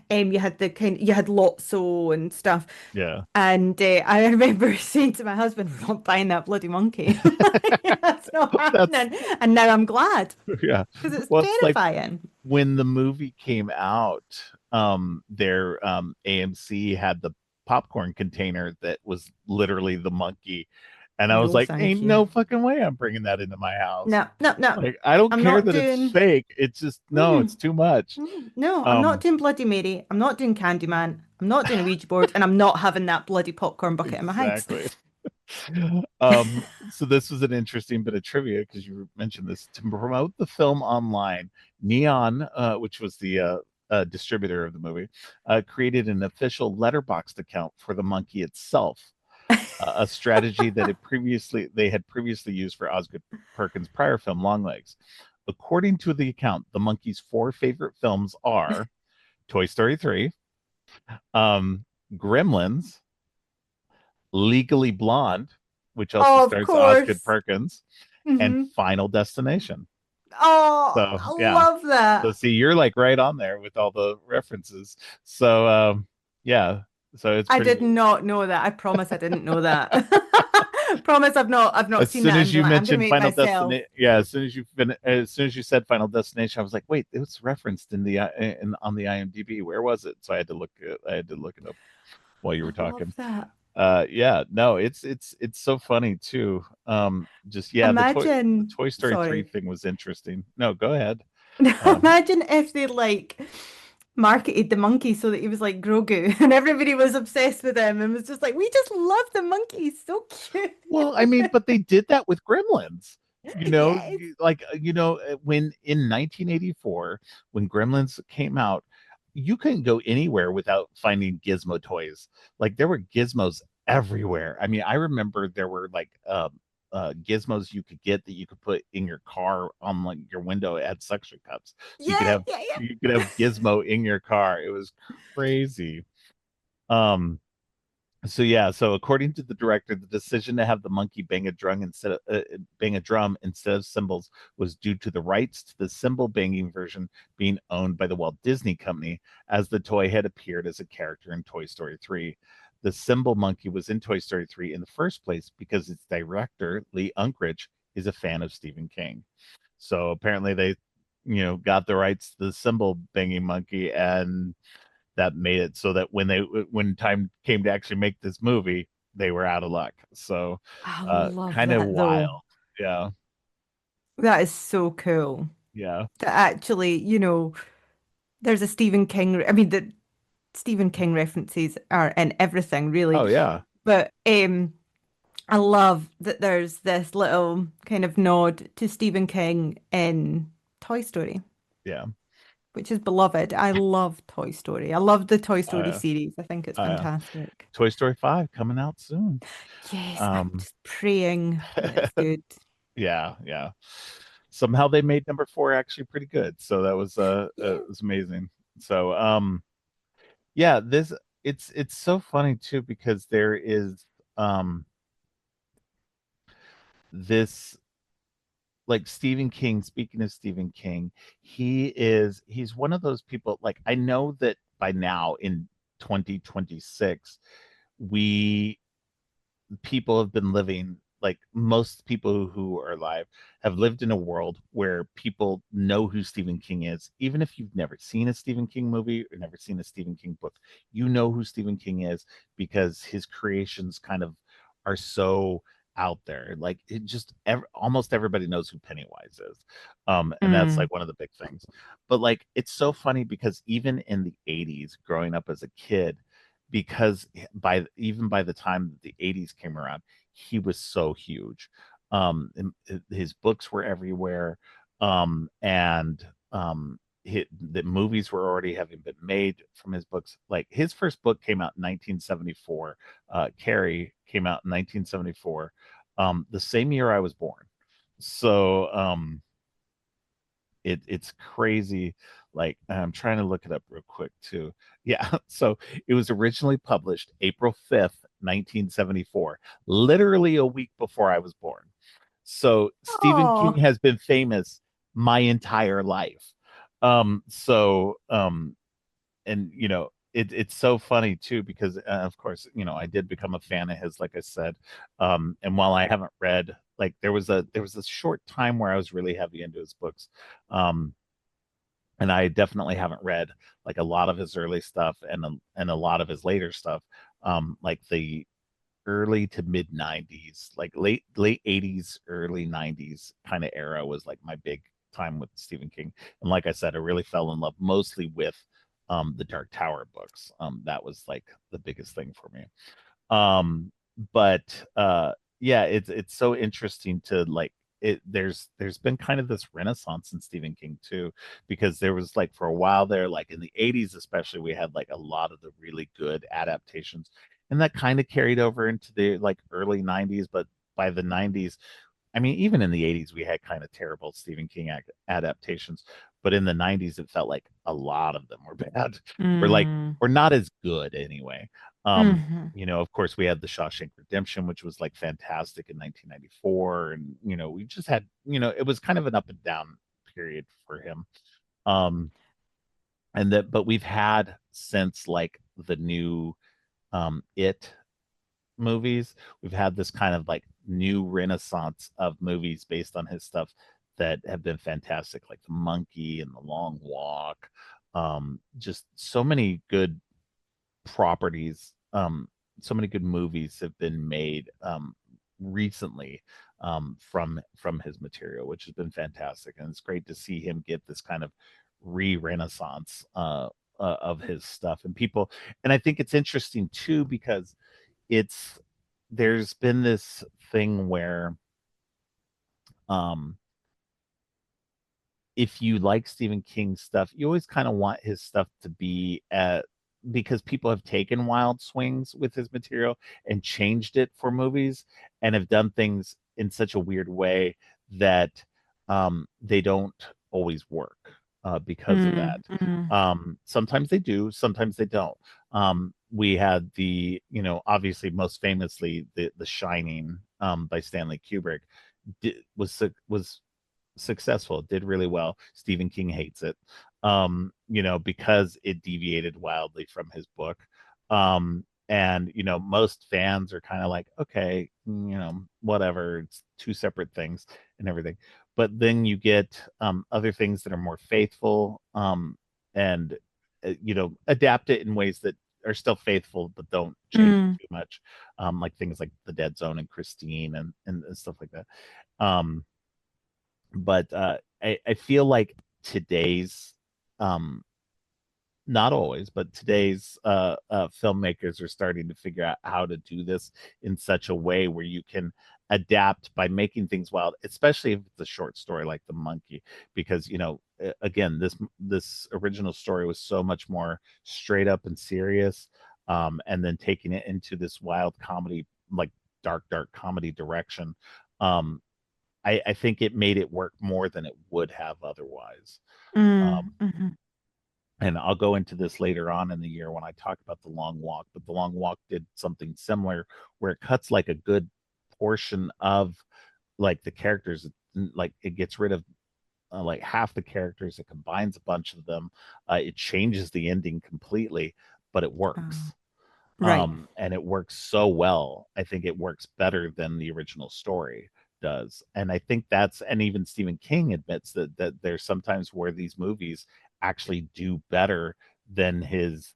and you had the you had Lotso and stuff. yeah. And I remember saying to my husband, "We're not buying that bloody monkey. That's not That's happening." And now I'm glad yeah. because it's Well, it's like terrifying. when the movie came out, their AMC had the popcorn container that was literally the monkey. And I was No, like, ain't thank you. no fucking way I'm bringing that into my house. No, no, no. Like, I don't I'm care not that it's doing. fake. It's just no, it's Mm, too much. no, I'm not Um, doing Bloody Mary. I'm not doing Candyman. I'm not doing a Ouija board, and I'm not having that bloody popcorn bucket in my house. exactly. So this was an interesting bit of trivia because you mentioned this to promote the film online. Neon, which was the distributor of the movie, created an official letterboxd account for the monkey itself, a strategy that they had previously used for Osgood Perkins' prior film Longlegs. According to the account, the monkey's four favorite films are Toy Story 3, um, Gremlins, Legally Blonde, which also Oh, of stars Osgood course. Perkins, and Hmm. Final Destination. Oh, So I yeah. love So that. see, you're like right on there with all the references. So yeah. So it's I pretty did not know that. I promise I didn't know that. Promise I've not as seen soon that as and been you like, I'm gonna mentioned make Final myself. Destination, yeah, as soon as you said Final Destination, I was like, wait, it was referenced in the on the IMDb. Where was it? So I had to look it up while you I were talking. love that. Yeah, no, it's so funny too. Just yeah, the Imagine, Toy Story 3 sorry. thing was interesting. No, go ahead. Um, Imagine if they like marketed the monkey so that he was like Grogu and everybody was obsessed with him and was just like, we just love the monkey. He's so cute. well, I mean, but they did that with Gremlins. Yes. When in 1984, when Gremlins came out, you couldn't go anywhere without finding Gizmo toys. Like there were Gizmos everywhere. I mean, I remember there were like gizmos you could get that you could put in your car on like your window. It had suction cups, so Yeah, yeah, you could have Gizmo in your car. It was crazy. Um, so yeah, so according to the director, the decision to have the monkey bang a drum instead of cymbals was due to the rights to the cymbal banging version being owned by the Walt Disney Company, as the toy had appeared as a character in Toy Story 3. The cymbal monkey was in Toy Story 3 in the first place because its director, Lee Unkrich, is a fan of Stephen King. So apparently they, got the rights to the cymbal banging monkey, and that made it so that when time came to actually make this movie, they were out of luck. So I love kind of that though. wild. Yeah. That is so cool. Yeah. That actually, there's a Stephen King, I mean, the Stephen King references are in everything, really. Oh yeah. But I love that there's this little kind of nod to Stephen King in Toy Story, Yeah. which is beloved. I love Toy Story. I love the Toy Oh Story yeah. series. I think it's Oh yeah. fantastic. Toy Story 5 coming out soon. Yes, I'm Um just praying that it's good. yeah, yeah. Somehow they made number 4 actually pretty good. So that Yeah. was amazing. So yeah, this it's so funny too because there is um this like Stephen King, speaking of Stephen King, he's one of those people like I know that by now in 2026 we people have been living like most people who are alive have lived in a world where people know who Stephen King is. Even if you've never seen a Stephen King movie or never seen a Stephen King book, you know who Stephen King is because his creations kind of are so out there. Like almost everybody knows who Pennywise is. And that's Mm. like one of the big things. But like it's so funny because even in the 80s, growing up as a kid, because by the time the 80s came around, he was so huge. His books were everywhere, and the movies were already having been made from his books. Like his first book came out in 1974. Carrie came out in 1974, the same year I was born. So it's crazy. Like I'm trying to look it up real quick too. Yeah, so it was originally published April 5th, 1974, literally a week before I was born. So Stephen King Oh, has been famous my entire life. And it's so funny too because of course I did become a fan of his, like I said. And while I haven't read, like, there was a short time where I was really heavy into his books. um and I definitely haven't read like a lot of his early stuff and a lot of his later stuff, like the early to mid 90s, like late 80s, early 90s kind of era was like my big time with Stephen King. And like I said, I really fell in love mostly with the Dark Tower books. That was like the biggest thing for me. But yeah, it's so interesting to like there's been kind of this renaissance in Stephen King too, because there was like for a while there, like in the 80s especially, we had like a lot of the really good adaptations, and that kind of carried over into the like early 90s. But by the 90s, I mean, even in the 80s, we had kind of terrible Stephen King adaptations, but in the 90s, it felt like a lot of them were bad, or like, Mm. or not as good anyway. Hmm. Of course, we had the Shawshank Redemption, which was like fantastic in 1994, and we just had, it was kind of an up and down period for him. Um, but we've had since like the new It movies, we've had this kind of like new renaissance of movies based on his stuff that have been fantastic, like The Monkey and The Long Walk. Just so many good properties, so many good movies have been made recently, from his material, which has been fantastic. And it's great to see him get this kind of re-renaissance of his stuff and people. And I think it's interesting too because it's there's been this thing where um if you like Stephen King stuff, you always kind of want his stuff to be because people have taken wild swings with his material and changed it for movies and have done things in such a weird way that they don't always work because of that. Mm. Mm. Sometimes they do, sometimes they don't. We had obviously most famously the Shining, by Stanley Kubrick, was successful, did really well. Stephen King hates it, because it deviated wildly from his book. And most fans are kind of like, okay, whatever, it's two separate things and everything. But then you get other things that are more faithful, and adapt it in ways that are still faithful but don't change it Mm. too much, like things like The Dead Zone and Christine and stuff like that. um but I feel like today's, um not always, but today's filmmakers are starting to figure out how to do this in such a way where you can adapt by making things wild, especially if it's a short story like The Monkey, because again, this original story was so much more straight up and serious, and then taking it into this wild comedy, like dark comedy direction. um I think it made it work more than it would have otherwise. Mm. Um, Mhm. and I'll go into this later on in the year when I talk about The Long Walk, but The Long Walk did something similar where it cuts like a good portion of like the characters, like it gets rid of like half the characters, it combines a bunch of them, it changes the ending completely, but it Oh, works. right. And it works so well. I think it works better than the original story does. And I think and even Stephen King admits that there's sometimes where these movies actually do better than his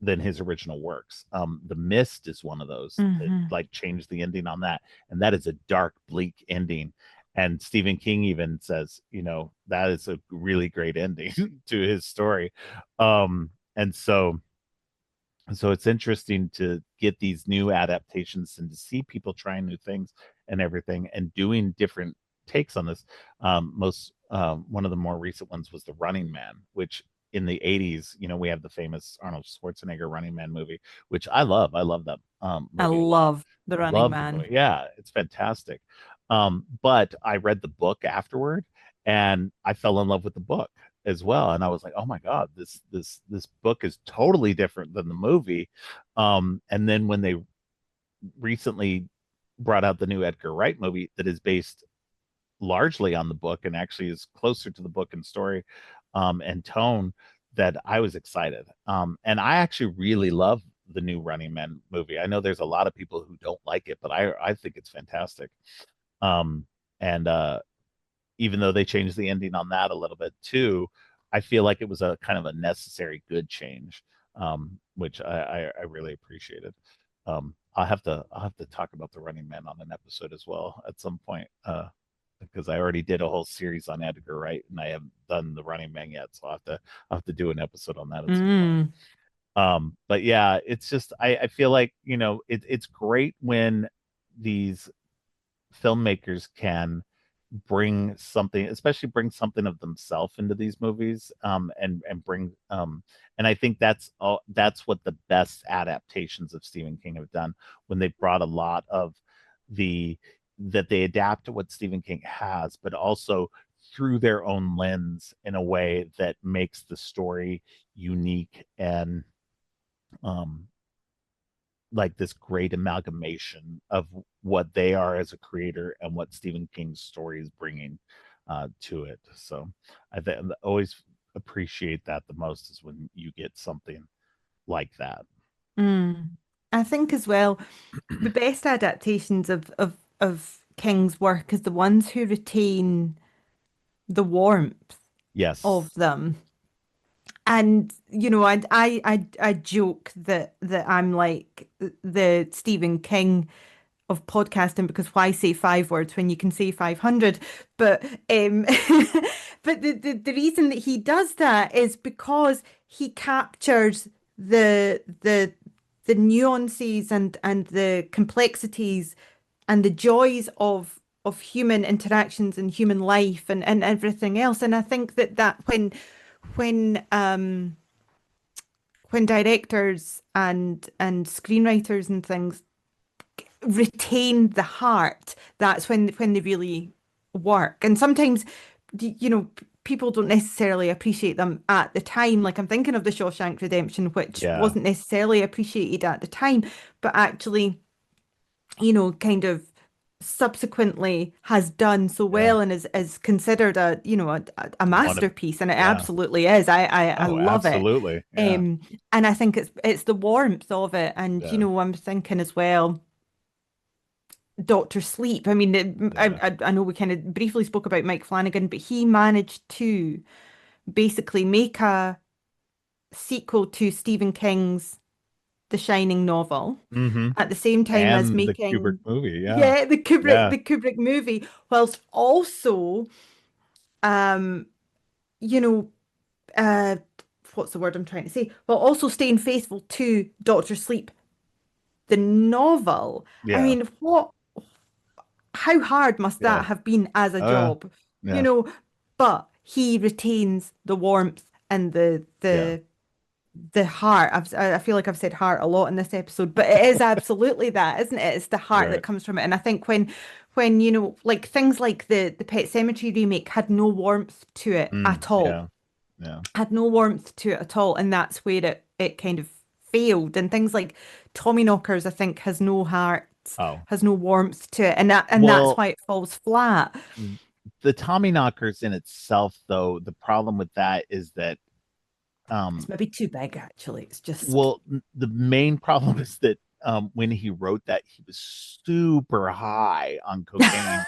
original works. The Mist is one of those that Hmm. like changed the ending on that, and that is a dark, bleak ending. And Stephen King even says, that is a really great ending to his story. And so it's interesting to get these new adaptations and to see people trying new things and everything and doing different takes on this. Most One of the more recent ones was The Running Man, which in the 80s, we have the famous Arnold Schwarzenegger Running Man movie, which I love. I love that I movie a lot. love The Running Love the Man. movie. Yeah, it's fantastic. But I read the book afterward and I fell in love with the book as well. And I was like, oh my God, this book is totally different than the movie. And then when they recently brought out the new Edgar Wright movie that is based largely on the book and actually is closer to the book and story and tone that I was excited. And I actually really love the new Running Man movie. I know there's a lot of people who don't like it, but I think it's fantastic. Um, and even though they changed the ending on that a little bit too, I feel like it was a kind of a necessary good change, which I really appreciated. I'll have to talk about the Running Man on an episode as well at some point, because I already did a whole series on Edgar Wright and I haven't done the Running Man yet, so I'll have to do an episode on that at some point. Mm, But yeah, it's just I feel like it's great when these filmmakers can bring something, especially bring something of themselves into these movies, and bring and I think that's what the best adaptations of Stephen King have done when they brought a lot of the that they adapt to what Stephen King has, but also through their own lens in a way that makes the story unique and um like this great amalgamation of what they are as a creator and what Stephen King's story is bringing to it. So I always appreciate that the most is when you get something like that. mm. I think as well, the best adaptations of King's work is the ones who retain the warmth Yes. of them. And I joke that I'm like the Stephen King of podcasting because why say 5 words when you can say 500? But but the reason that he does that is because he captures the nuances and the complexities and the joys of human interactions and human life and everything else. And I think that when when directors and screenwriters and things retain the heart, that's when they really work. And sometimes, people don't necessarily appreciate them at the time. Like I'm thinking of The Shawshank Redemption, which Yeah. wasn't necessarily appreciated at the time, but actually, kind of subsequently has done so Yeah. well and is considered a One of masterpiece, and it yeah. absolutely is. I Oh, love it. absolutely. Yeah. Um, and I think it's the warmth of it, and Yeah. I'm thinking as well. Doctor Sleep. I mean, Yeah. I know we kind of briefly spoke about Mike Flanagan, but he managed to basically make a sequel to Stephen King's The Shining novel Mm-hmm. at the same time as And the Kubrick making, movie. Yeah. yeah, the Kubrick Yeah. the Kubrick movie, whilst also, um, you know, uh, what's the word I'm trying to say? While also staying faithful to Doctor Sleep, the novel. I Yeah. mean, how hard must Yeah. that have been as a Uh, job? You yeah. know, but he retains the warmth and the Yeah. the the heart. I feel like I've said heart a lot in this episode, but it is absolutely that, isn't it? It's the heart that Right. comes from it. And I think when like things like the Pet Sematary remake had no warmth to it at all, Yeah. Yeah. had no warmth to it at all, and that's where it kind of failed. And things like Tommyknockers, I think, has no heart, Oh. has no warmth to it, and that's Well, why it falls flat. the Tommyknockers in itself, though, the problem with that is that, It's um, maybe too big, actually. It's just well, the main problem is that when he wrote that, he was super high on cocaine.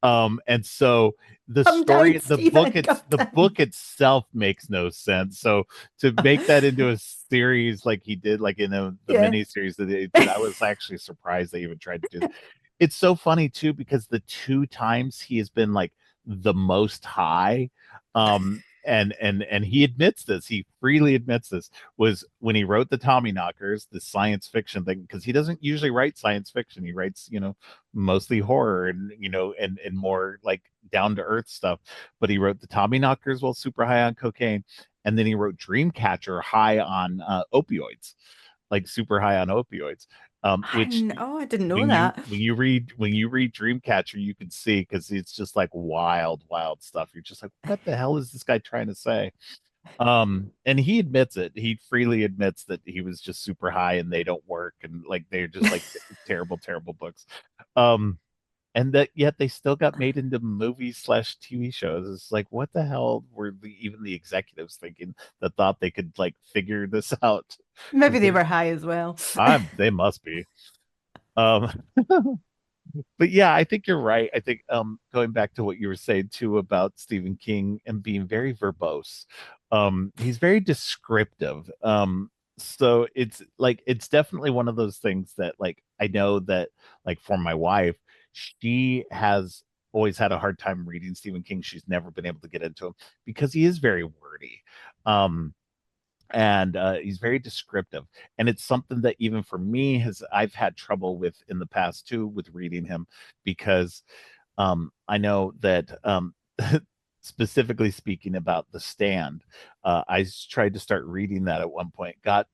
And so come down, Stephen, come the down. book itself makes no sense. So to make that into a series like he did, like in the Yeah. mini series that they did, I was actually surprised they even tried to do that. It's so funny too because the two times he has been like the most high, and he admits this, he freely admits this, was when he wrote the Tommyknockers, the science fiction thing, because he doesn't usually write science fiction. He writes, mostly horror and and more like down to earth stuff. But he wrote the Tommyknockers while super high on cocaine, and then he wrote Dreamcatcher high on opioids, like super high on opioids. I Which know, I didn't know that. when you read Dreamcatcher, you can see because it's just like wild, wild stuff. You're just like, what the hell is this guy trying to say? And he admits it. He freely admits that he was just super high and they don't work and like they're just like terrible, terrible books. Um, and that yet they still got made into movies slash TV shows. It's like, what the hell were even the executives thinking that thought they could like figure this out Maybe and they figure? were high as well. They must be. Um, but yeah, I think you're right. I think going back to what you were saying too about Stephen King and being very verbose. He's very descriptive. So it's like it's definitely one of those things that like I know that like for my wife, she has always had a hard time reading Stephen King. She's never been able to get into him because he is very wordy. Um, and he's very descriptive, and it's something that even for me has I've had trouble with in the past too with reading him because I know that specifically speaking about The Stand, tried to start reading that at one point, got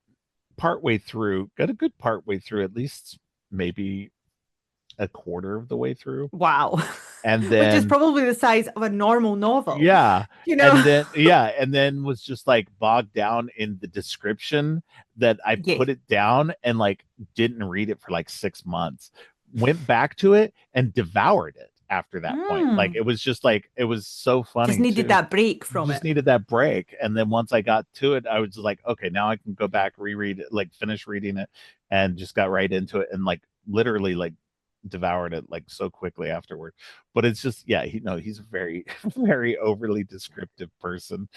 a good part way through, at least maybe a quarter of the way through, Wow. and Which is then probably the size of a normal novel, yeah. you know? And then was just like bogged down in the description that I Yeah. put it down and like didn't read it for like 6 months. Went back to it and devoured it after that point. Like Mm. it was just like it was so Just funny needed too. that break from Just it. needed that break. And then once I got to it, I was just like, okay, now I can go back, reread it, like finish reading it, and just got right into it and like literally like devoured it like so quickly afterward. But it's just yeah, he's a very very overly descriptive person.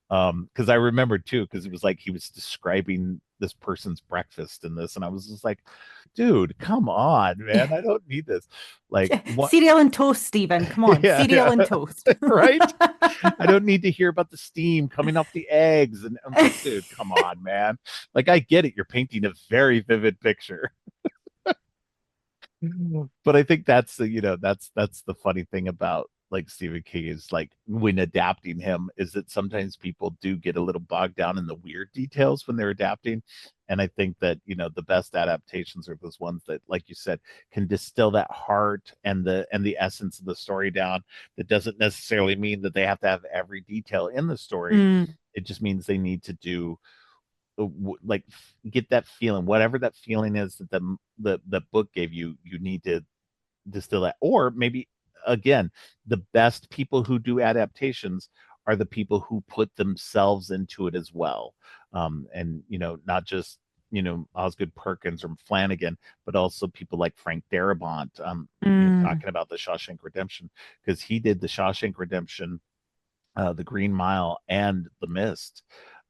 Because I remember too, because it was like he was describing this person's breakfast in this, and I was just like, dude, come on, man, I don't need this. Like what? Cereal and toast, Stephen. Come on, Yeah, cereal yeah. and toast. Right. I don't need to hear about the steam coming off the eggs. And I'm like, dude, come on, man. Like, I get it. You're painting a very vivid picture. But I think that's that's the funny thing about like Stephen King is like when adapting him is that sometimes people do get a little bogged down in the weird details when they're adapting. And I think that, the best adaptations are those ones that, like you said, can distill that heart and the essence of the story down. That doesn't necessarily mean that they have to have every detail in the story. Mm, It just means they need to do like get that feeling, whatever that feeling is that the book gave you. You need to distill that, or maybe again, the best people who do adaptations are the people who put themselves into it as well. And not just Osgood Perkins or Flanagan, but also people like Frank Darabont. mm. Talking about the Shawshank Redemption, because he did the Shawshank Redemption, the Green Mile, and The Mist.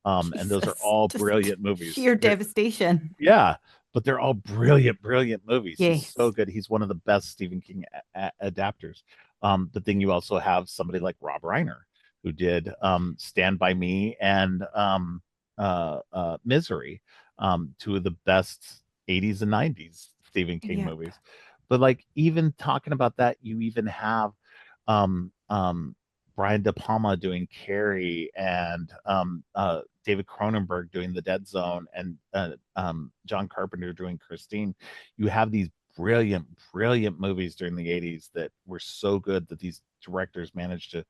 And those are Jesus, all just brilliant movies. sheer devastation. Yeah, but they're all brilliant, brilliant movies. He's so Yes. good. He's one of the best Stephen King adapters. But then you also have somebody like Rob Reiner, who did Stand by Me and Misery, two of the best 80s and 90s Stephen King Yep. movies. But like even talking about that, you even have um, um, Brian De Palma doing Carrie, and David Cronenberg doing The Dead Zone, and John Carpenter doing Christine. You have these brilliant, brilliant movies during the 80s that were so good that these directors managed to,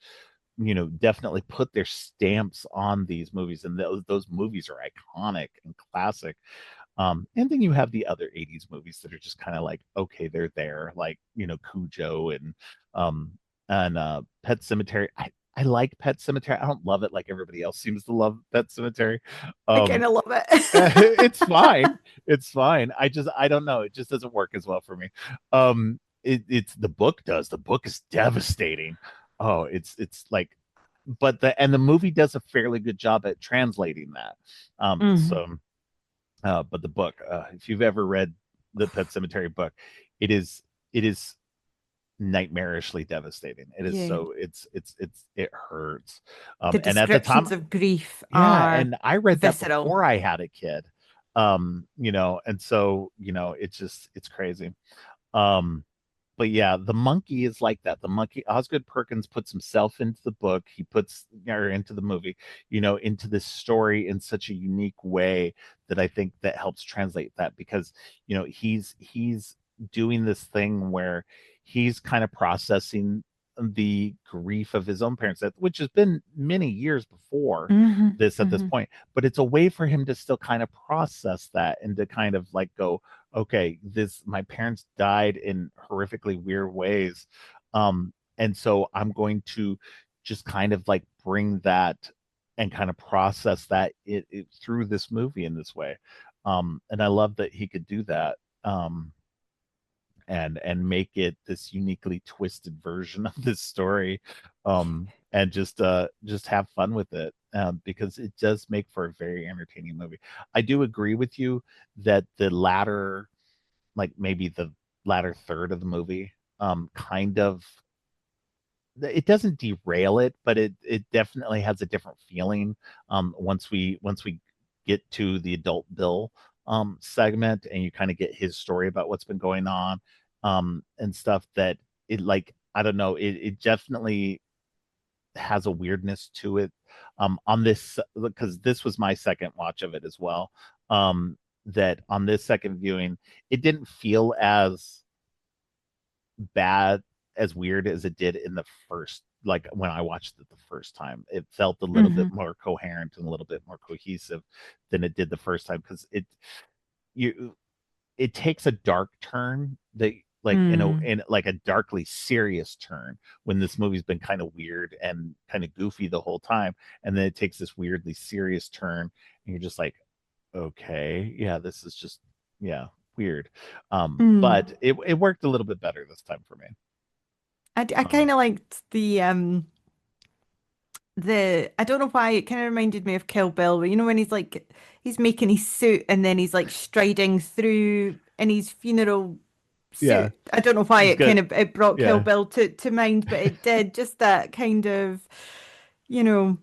definitely put their stamps on these movies. And those movies are iconic and classic. And then you have the other 80s movies that are just kind of like, okay, they're there, like, Cujo um Pet Cemetery. I like Pet Cemetery. I don't love it like everybody else seems to love Pet Cemetery. I kind Um of love it's it. fine. It's fine. I don't know. It just doesn't work as well for me. It's the book does. The book is devastating. Oh, it's like the movie does a fairly good job at translating that. Mhm. But the book, if you've ever read the Pet Cemetery book, it is it is nightmarishly devastating. It is Yeah. so it hurts. The And at the time, descriptions of grief yeah, are and I read that visceral. before I had a kid. And so, it's crazy. Um, but yeah, the monkey is like that. The monkey, Osgood Perkins puts himself into the book. He puts or into the movie, into this story in such a unique way that I think that helps translate that, because he's doing this thing where he's kind of processing the grief of his own parents, which has been many years before Hmm. this at this Hmm. point. But it's a way for him to still kind of process that and to kind of like go, okay, this my parents died in horrifically weird ways. And so I'm going to just kind of like bring that and kind of process that through this movie in this way. And I love that he could do that. And make it this uniquely twisted version of this story, and just have fun with it, because it does make for a very entertaining movie. I do agree with you that the latter, like maybe the latter third of the movie, kind of, it doesn't derail it, but it definitely has a different feeling, once we get to the adult Bill segment, and you kind of get his story about what's been going on, and stuff, that it, like, I don't know, it definitely has a weirdness to it, on this, because this was my second watch of it as well, that on this second viewing it didn't feel as bad, as weird as it did in the first, like when I watched it the first time. It felt a little bit Hmm. more coherent and a little bit more cohesive than it did the first time, because you it takes a dark turn, that, like, Mm. in like a darkly serious turn, when this movie's been kind of weird and kind of goofy the whole time, and then it takes this weirdly serious turn, and you're just like, okay, yeah, this is just, yeah, weird. Mm. But it worked a little bit better this time for me. I um kind of liked the I don't know why it kind of reminded me of Kill Bill, but you know when he's like he's making his suit and then he's like striding through in his funeral yeah, suit. I don't know why he's it got, kind of it brought Kill yeah, Bill to mind, but it did just that kind of, you know,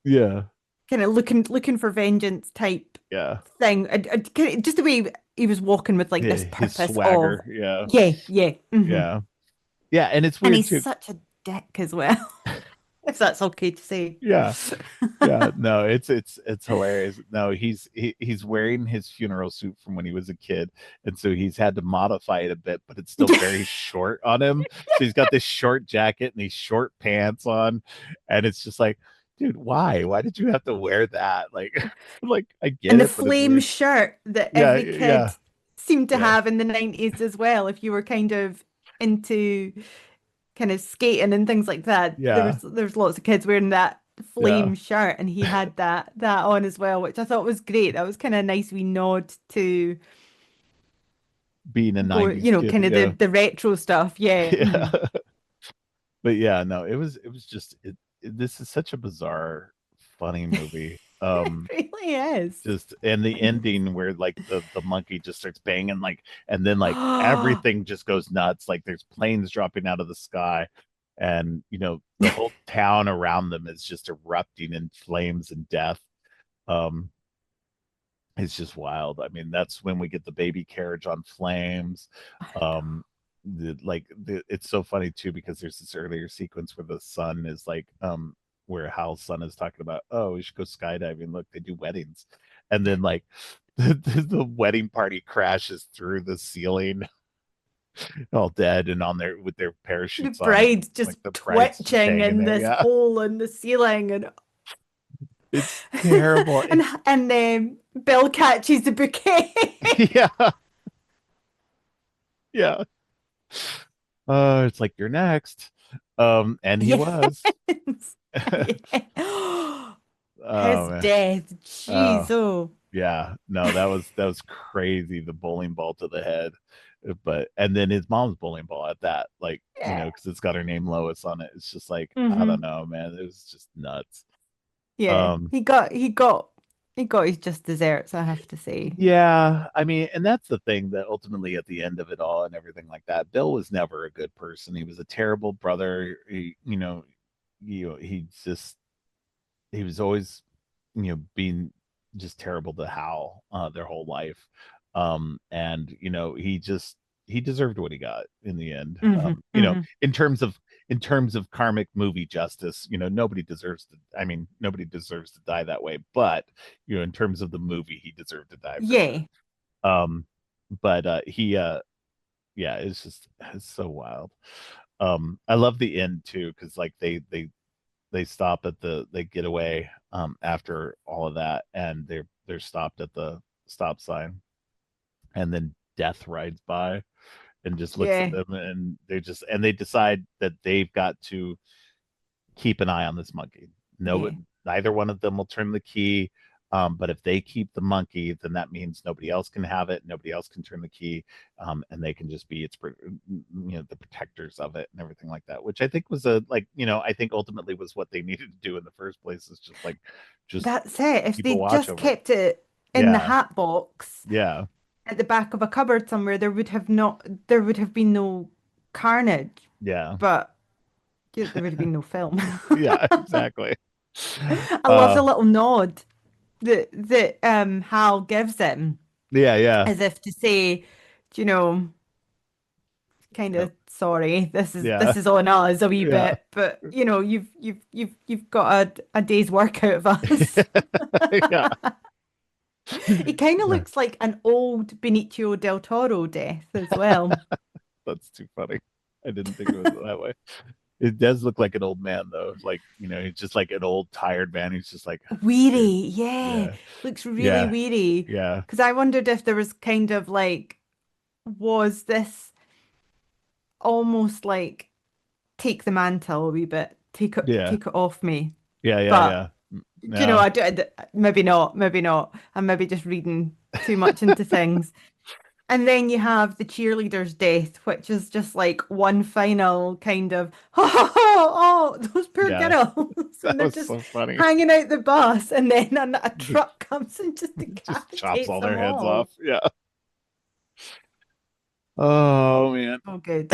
yeah, kind of looking for vengeance type yeah, thing. Just the way he was walking with like yeah, this his purpose of swagger, yeah, yeah, yeah. yeah, yeah, and it's And weird he's too. such a dick as well, if that's okay to say. Yeah, yeah, no, it's hilarious. No, he's wearing his funeral suit from when he was a kid, and so he's had to modify it a bit, but it's still very short on him. So he's got this short jacket and these short pants on, and it's just like, dude, why? Why did you have to wear that? Like, like I get And the it, but it's flame weird. shirt that Yeah, every yeah, kid seemed to yeah, have in the 90s as well, if you were kind of into kind of skating and things like that. yeah, There's lots of kids wearing that yeah. flame shirt and he had that on as well, which I thought was great. That was kind of a nice wee nod to Being a go, '90s kid, kind of yeah, the retro stuff. Yeah. yeah. Hmm. But yeah, no, it was just this is such a bizarre, funny movie. It really is. Just, and the ending where like the monkey just starts banging, like, and then like everything just goes nuts. Like there's planes dropping out of the sky, and the whole town around them is just erupting in flames and death. Um, it's just wild. I mean, that's when we get the baby carriage on flames. Um, it's so funny too, because there's this earlier sequence where the son is like, where Hal's son is talking about, oh, we should go skydiving. Look, they do weddings, and then like the wedding party crashes through the ceiling, all dead and on there with their The parachutes on, and bride's just like the bride's just twitching hanging in there. this Yeah, hole in the ceiling and it's terrible. and Bill catches the bouquet. Yeah, yeah. It's like, you're next. And he Yes. was. Yeah. His Oh man. death. Jeez. Oh Oh. yeah. No, that was crazy. The bowling ball to the head. But and then his mom's bowling ball at that, like, Yeah. because it's got her name Lois on it. It's just like, I don't Hmm. know, man. It was just nuts. Yeah. Um, He got his just desserts, I have to say. yeah, I mean, and that's the thing, that ultimately at the end of it all and everything like that, Bill was never a good person. He was a terrible brother. He just, he was always, being just terrible to Hal, their whole life. And he deserved what he got in the end. Hmm. Hmm. In terms of karmic movie justice, nobody deserves to die that way. But in terms of the movie, he deserved to die for sure. Yeah. Um, but he, yeah, it's so wild. I love the end too, because like they stop at they get away after all of that, and they're stopped at the stop sign, and then death rides by and just looks at Yeah, them, and they decide that they've got to keep an eye on this monkey. No, yeah. neither one of them will turn the key. But if they keep the monkey, then that means nobody else can have it. Nobody else can turn the key, and they can just be the protectors of it and everything like that. Which I think was I think ultimately was what they needed to do in the first place. Is just That's it. If keep a they watch just over it. kept it in the Yeah, hat box yeah, at the back of a cupboard somewhere, there would have been no carnage, yeah, but yeah, there would have been no film. yeah, exactly. I love Uh, the little nod that Hal gives him yeah, yeah, as if to say, you know, kind yep, of sorry, yeah, this is on us a wee yeah, bit, but you've got a day's work out of us. yeah. It kind of looks like an old Benicio del Toro death as well. That's too funny. I didn't think of it that way. It does look like an old man though. Like, he's just like an old tired man. He's just like, dude, Weary, yeah. yeah, Looks really yeah, weary. yeah, Because I wondered if there was kind of like, was this almost like take the mantle a wee bit, yeah, take it off me. yeah, yeah, But yeah. I Yeah, maybe not, maybe not. I'm maybe just reading too much into things. And then you have the cheerleader's death, which is just like one final kind of, oh, those poor yeah. girls. That And they're was just so funny. hanging out the bus. And then a truck comes and just Just chops decapitates all them their heads off. all. Yeah. Oh man. Oh, good.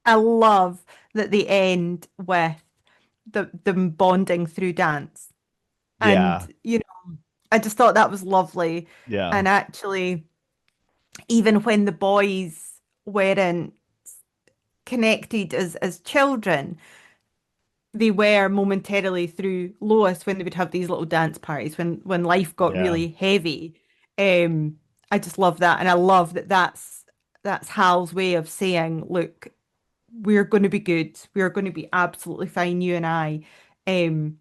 I love that they end with them bonding through dance. Yeah, And, I just thought that was lovely. yeah, And actually, even when the boys weren't connected as children, they were momentarily through Lois when they would have these little dance parties when life got yeah, really heavy. Um, I just love that, and I love that that's Hal's way of saying, look, we're going to be good. We're going to be absolutely fine, you and I. Um,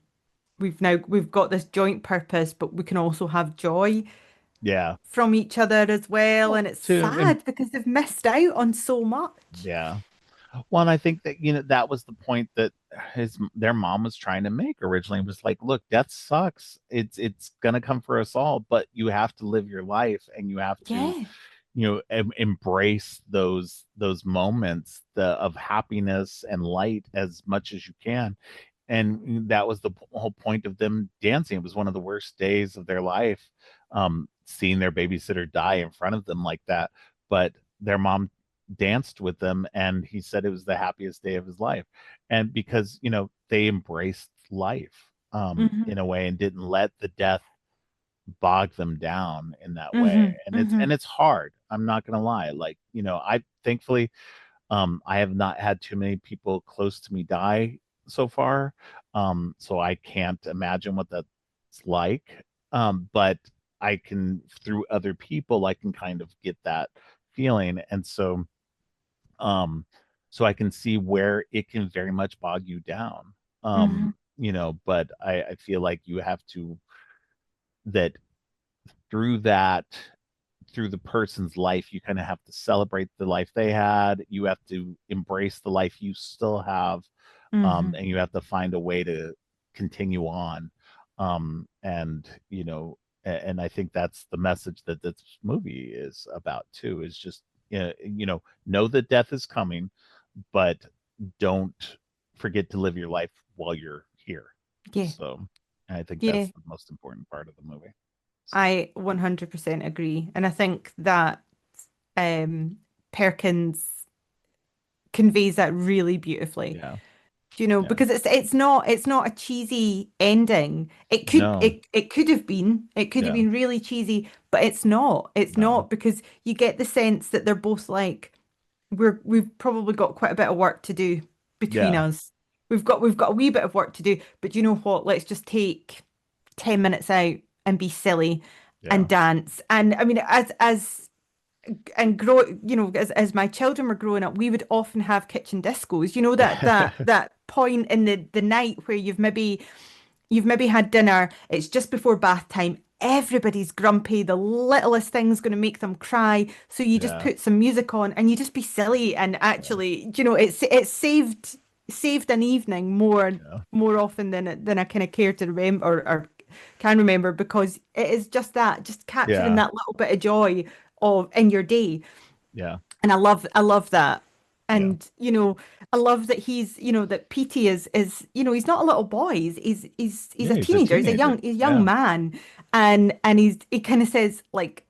we've got this joint purpose, but we can also have joy yeah. from each other as well. Well, And it's to sad because they've missed out on so much. yeah. Well, and I think that that was the point that their mom was trying to make originally. Was like, look, death sucks. It's gonna come for us all, but you have to live your life, and you have to Yeah. embrace those moments of happiness and light as much as you can. And that was the whole point of them dancing. It was one of the worst days of their life, seeing their babysitter die in front of them like that, but their mom danced with them, and he said it was the happiest day of his life. And because they embraced life Hmm. in a way, and didn't let the death bog them down in that way. Hmm. And it's Hmm. and it's hard, I'm not gonna lie. Like, I thankfully, I have not had too many people close to me die so far, so I can't imagine what that's like. But I can, through other people, I can kind of get that feeling. And um so I can see where it can very much bog you down. Hmm. But I feel like you have to, that through that, through the person's life, you kind of have to celebrate the life they had. You have to embrace the life you still have, Hmm. and you have to find a way to continue on. And and I think that's the message that this movie is about too. Is just know that death is coming, but don't forget to live your life while you're here. Yeah. So I think Yeah. that's the most important part of the movie. So I 100% agree. And I think that um, Perkins conveys that really beautifully. yeah, yeah, Because it's not a cheesy ending. no, It could have been. It could have yeah, been really cheesy, but it's not. It's no, not because you get the sense that they're both like we've probably got quite a bit of work to do between yeah, us. We've got a wee bit of work to do, but you know what? Let's just take 10 minutes out and be silly and yeah, dance. And I mean, as and grow, as my children were growing up, we would often have kitchen discos. You know, that point in the night where you've maybe had dinner, it's just before bath time. Everybody's grumpy. The littlest thing's going to make them cry. So you just Yeah, put some music on and you just be silly. And yeah, actually, it's saved an evening yeah, more often than I kind of care to remember or can remember, because it is just that, just capturing yeah, that little bit of joy of in your day. yeah, And I love that. yeah, And I love that that Petey is he's not a little boy. He's yeah. a He's a teenager. teenager. He's a young Yeah, man. And he kind of says, like,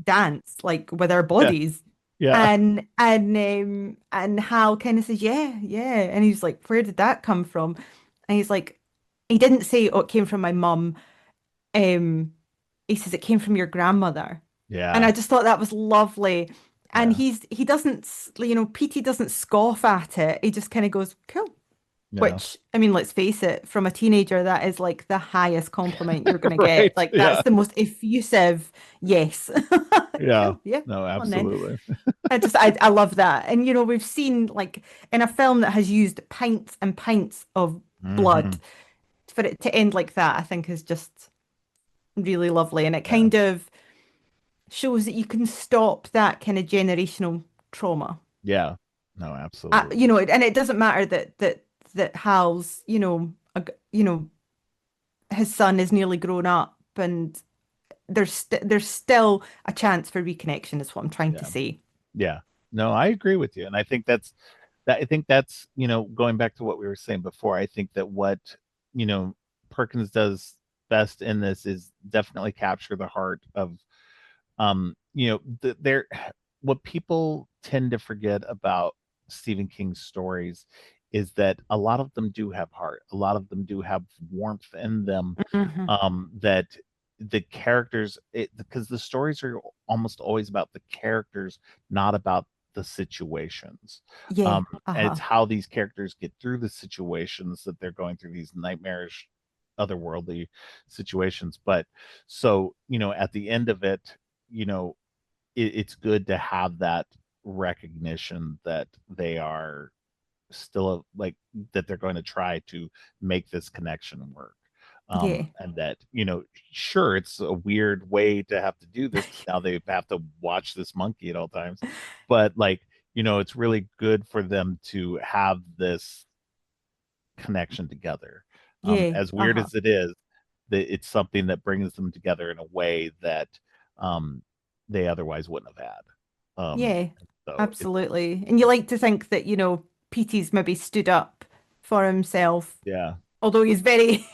dance like with our yeah, bodies. yeah, And Hal kind of says, yeah, yeah. And he's like, where did that come from? And he's like, he didn't say, oh, it came from my mum. Um, he says it came from your grandmother. And yeah, I just thought that was lovely. And yeah, he doesn't, Petey doesn't scoff at it. He just kind of goes, cool. yeah. Which, I mean, let's face it, from a teenager, that is like the highest compliment you're going to get. Right. Like, that's Yeah, the most effusive yes. yeah. Cool. Yeah. No, Come on then. absolutely. I love that. And, we've seen, like, in a film that has used pints and pints of blood, Hmm. for it to end like that, I think is just really lovely. And it Yeah, kind of shows that you can stop that kind of generational trauma. yeah. No, absolutely. And it doesn't matter that Hal's, his son is nearly grown up, and there's still a chance for reconnection, is what I'm trying to Yeah. say. Yeah. No, I agree with you. And I think that's, going back to what we were saying before, I think that what, you know, Perkins does best in this is definitely capture the heart of, there, what people tend to forget about Stephen King's stories is that a lot of them do have heart. A lot of them do have warmth in them, Hmm. that the characters, because the stories are almost always about the characters, not about the situations. Yeah. And it's Uh-huh. how these characters get through the situations that they're going through, these nightmarish, otherworldly situations. But so, at the end of it, you know, it's good to have that recognition that they are still like, that they're going to try to make this connection work. Yeah. And that, sure, it's a weird way to have to do this. Now they have to watch this monkey at all times, but like, it's really good for them to have this connection together. Yeah. As weird Uh-huh. as it is, that it's something that brings them together in a way that, um, they otherwise wouldn't have had. Yeah. So it's, Absolutely. And you like to think that, Petey's maybe stood up for himself, yeah, although he's very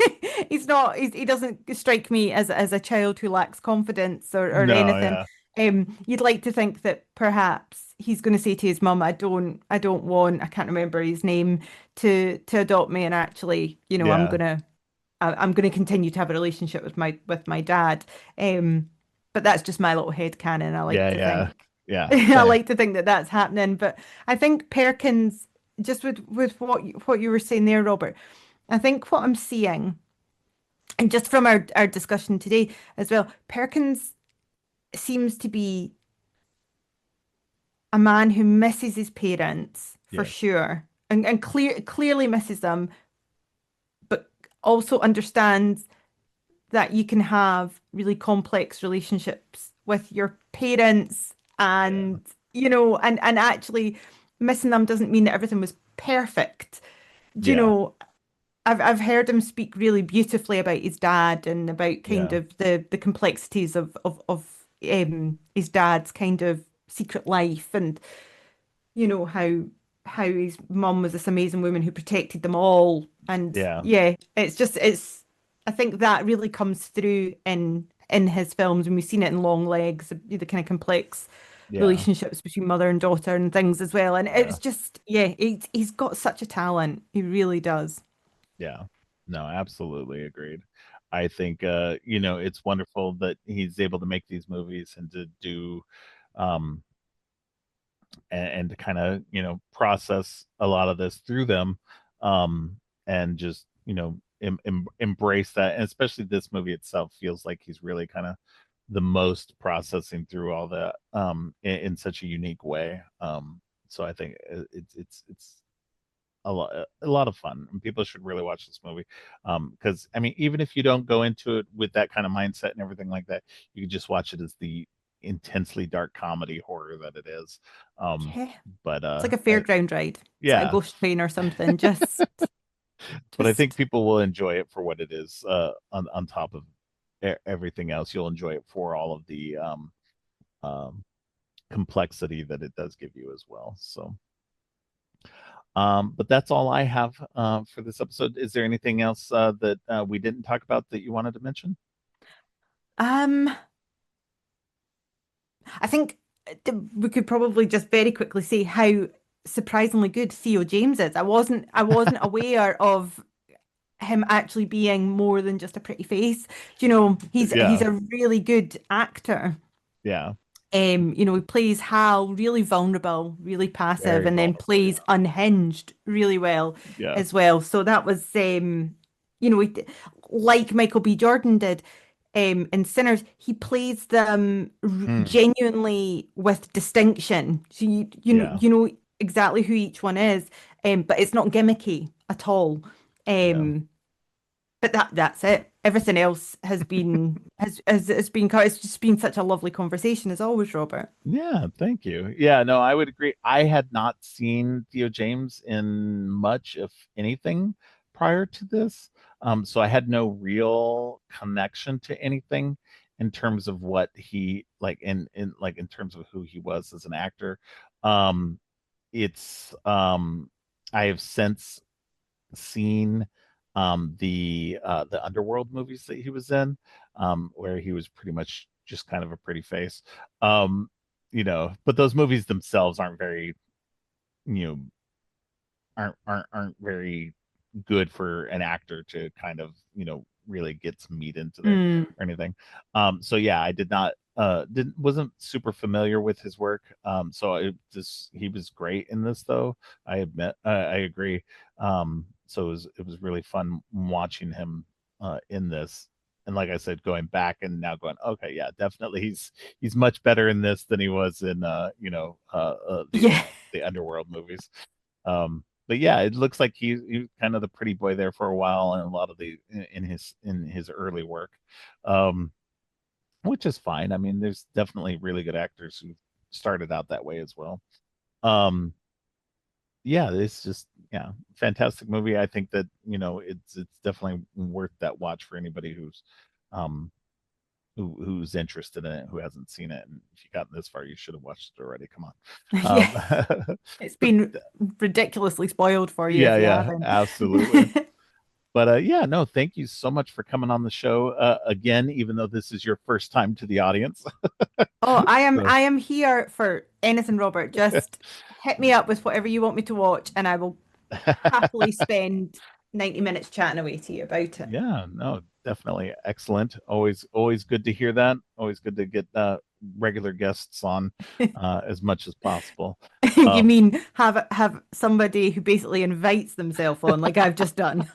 he's not he doesn't strike me as a child who lacks confidence or no, anything. yeah, You'd like to think that perhaps he's going to say to his mum, I don't want, I can't remember his name, to adopt me, and actually, yeah, I'm gonna continue to have a relationship with my dad. But that's just my little head canon. I like yeah, to yeah, think yeah, I same. like to think that that's happening. But I think Perkins, just with what you were saying there, Robert, I think what I'm seeing, and just from our discussion today as well, Perkins seems to be a man who misses his parents for Yes, sure, and clearly misses them, but also understands that you can have really complex relationships with your parents, yeah, and actually missing them doesn't mean that everything was perfect. Do you yeah, know, I've heard him speak really beautifully about his dad and about kind yeah, of the complexities of his dad's kind of secret life, and how his mum was this amazing woman who protected them all. And yeah, yeah, it's I think that really comes through in his films, and we've seen it in Long Legs, the kind of complex yeah, relationships between mother and daughter and things as well. And yeah, it's just, yeah, he's got such a talent. He really does. yeah. No, absolutely agreed. I think, it's wonderful that he's able to make these movies and to do, um, and to kind of, process a lot of this through them, and just, embrace that. And especially this movie itself feels like he's really kind of the most processing through all that in such a unique way. So I think it's a lot of fun, and people should really watch this movie. Because I mean, even if you don't go into it with that kind of mindset and everything like that, you can just watch it as the intensely dark comedy horror that it is. Um, Yeah. but It's like a fairground ride. It's like a yeah, ghost train or something. but I think Just people will enjoy it for what it is. On top of everything else, you'll enjoy it for all of the um, complexity that it does give you as well. So, but that's all I have for this episode. Is there anything else that we didn't talk about that you wanted to mention? um I think we could probably just very quickly say how surprisingly good Theo James is. I wasn't aware of him actually being more than just a pretty face. He's Yeah, a really good actor. yeah, He plays Hal really vulnerable, really passive, very and then vulnerable. plays unhinged really well Yeah, as well. So that was, like Michael B. Jordan did in Sinners, he plays them yeah, genuinely with distinction. So yeah, you know exactly who each one is, but it's not gimmicky at all. yeah. But that's it. Everything else has been it's just been such a lovely conversation as always, Robert. Yeah, thank you. Yeah, no, I would agree. I had not seen Theo James in much, if anything, prior to this. So I had no real connection to anything in terms of what he like in like in terms of who he was as an actor. Um, it's I have since seen the Underworld movies that he was in, where he was pretty much just kind of a pretty face. Um, but those movies themselves aren't very, you know, aren't very good for an actor to kind of, really get some meat into there Mm. or anything. So yeah, I did not didn't wasn't super familiar with his work. So he was great in this though. I admit, I agree. So it was really fun watching him in this. And like I said, going back and now going, okay, yeah, definitely he's much better in this than he was in Yeah. the Underworld movies. But yeah, it looks like he was kind of the pretty boy there for a while, and a lot of the in his early work, um, which is fine. I mean, there's definitely really good actors who started out that way as well. Um, yeah, it's just yeah, fantastic movie. I think that it's definitely worth that watch for anybody um who's interested in it, who hasn't seen it. And if you gotten this far, you should have watched it already. Come on. Yeah. It's But been ridiculously spoiled for you yeah, if you yeah, haven't. absolutely. But yeah, no, thank you so much for coming on the show again, even though this is your first time to the audience. Oh, I am So, I am here for anything, Robert. Just hit me up with whatever you want me to watch, and I will happily spend 90 minutes chatting away to you about it. yeah, no, definitely excellent. Always good to hear that. Always good to get regular guests on as much as possible. You Um, mean have somebody who basically invites themselves on, like I've just done?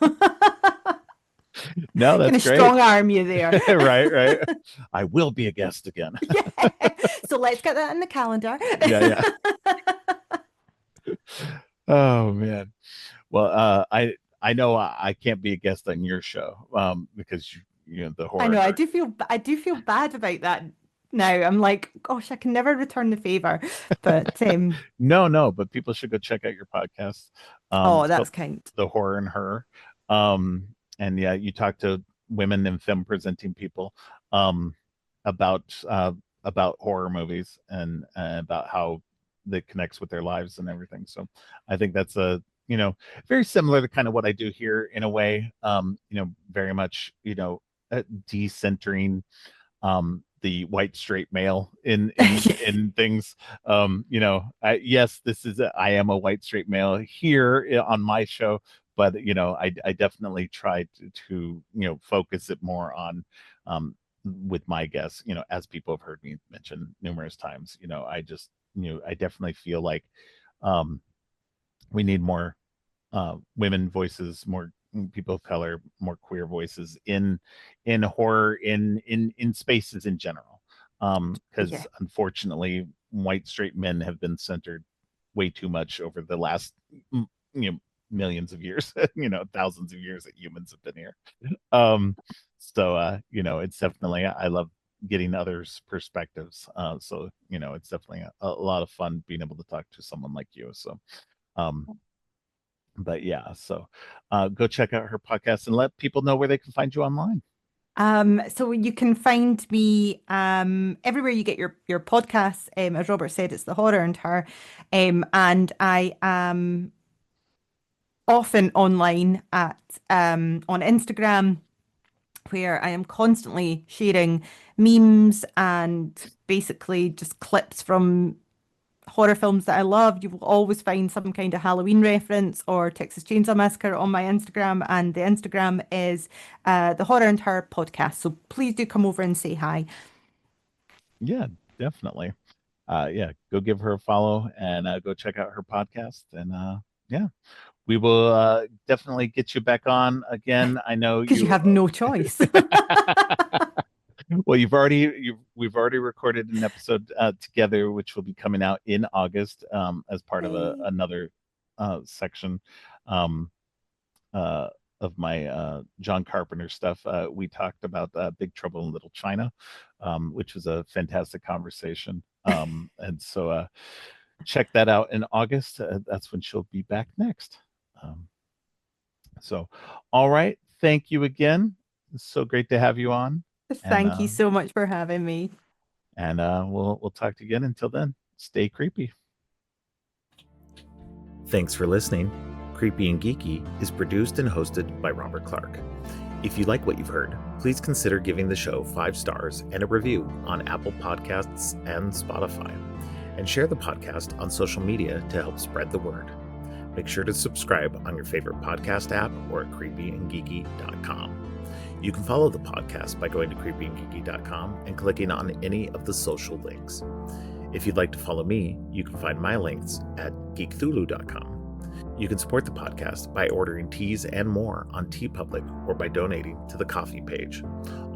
no, Kind that's of great. strong arm you there. Right, right. I will be a guest again. Yeah. So let's get that in the calendar. Yeah, yeah. Oh man. Well, I know I can't be a guest on your show because the I horror know, nerd. I do feel bad about that now. I'm like, gosh, I can never return the favor. But No, no, but people should go check out your podcast. oh, It's called that's kind. The Horror and Her. Um, and yeah, you talk to women and film presenting people um, about about horror movies and about how that connects with their lives and everything. So I think that's a very similar to kind of what I do here in a way. Very much decentering the white straight male in things. Yes, I am a white straight male here on my show, but I definitely try to focus it more on with my guests. As people have heard me mention numerous times, I definitely feel like um we need more women voices, more people of color, more queer voices in horror, in spaces in general. Yeah. because unfortunately, white straight men have been centered way too much over the last, you know, millions of years, thousands of years that humans have been here. Um, it's definitely, I love getting others' perspectives. It's definitely a lot of fun being able to talk to someone like you. Um, but yeah, go check out her podcast and let people know where they can find you online. So you can find me everywhere you get your podcasts. As Robert said, it's The Horror and Her. And I am often online at on Instagram, where I am constantly sharing memes and basically just clips from horror films that I love. You will always find some kind of Halloween reference or Texas Chainsaw Massacre on my Instagram, and the Instagram is the Horror and Her podcast. So please do come over and say hi. Yeah, definitely. Yeah, go give her a follow and go check out her podcast. And yeah, we will definitely get you back on again. I know Because you you. have no choice. Well, we've already recorded an episode together, which will be coming out in August as part of Yay. another section um, uh, of my John Carpenter stuff. We talked about Big Trouble in Little China, which was a fantastic conversation. And check that out in August. That's when she'll be back next. Um, so, all right. Thank you again. It's so great to have you on. And Thank you so much for having me. we'll talk to you again. Until then, stay creepy. Thanks for listening. Creepy and Geeky is produced and hosted by Robert Clark. If you like what you've heard, please consider giving the show 5 stars and a review on Apple Podcasts and Spotify, and share the podcast on social media to help spread the word. Make sure to subscribe on your favorite podcast app or at creepyandgeeky.com. You can follow the podcast by going to creepyandgeeky.com and clicking on any of the social links. If you'd like to follow me, you can find my links at geekthulu.com. You can support the podcast by ordering teas and more on TeePublic or by donating to the coffee page.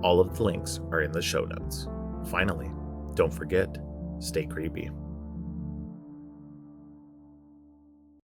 All of the links are in the show notes. Finally, don't forget, stay creepy.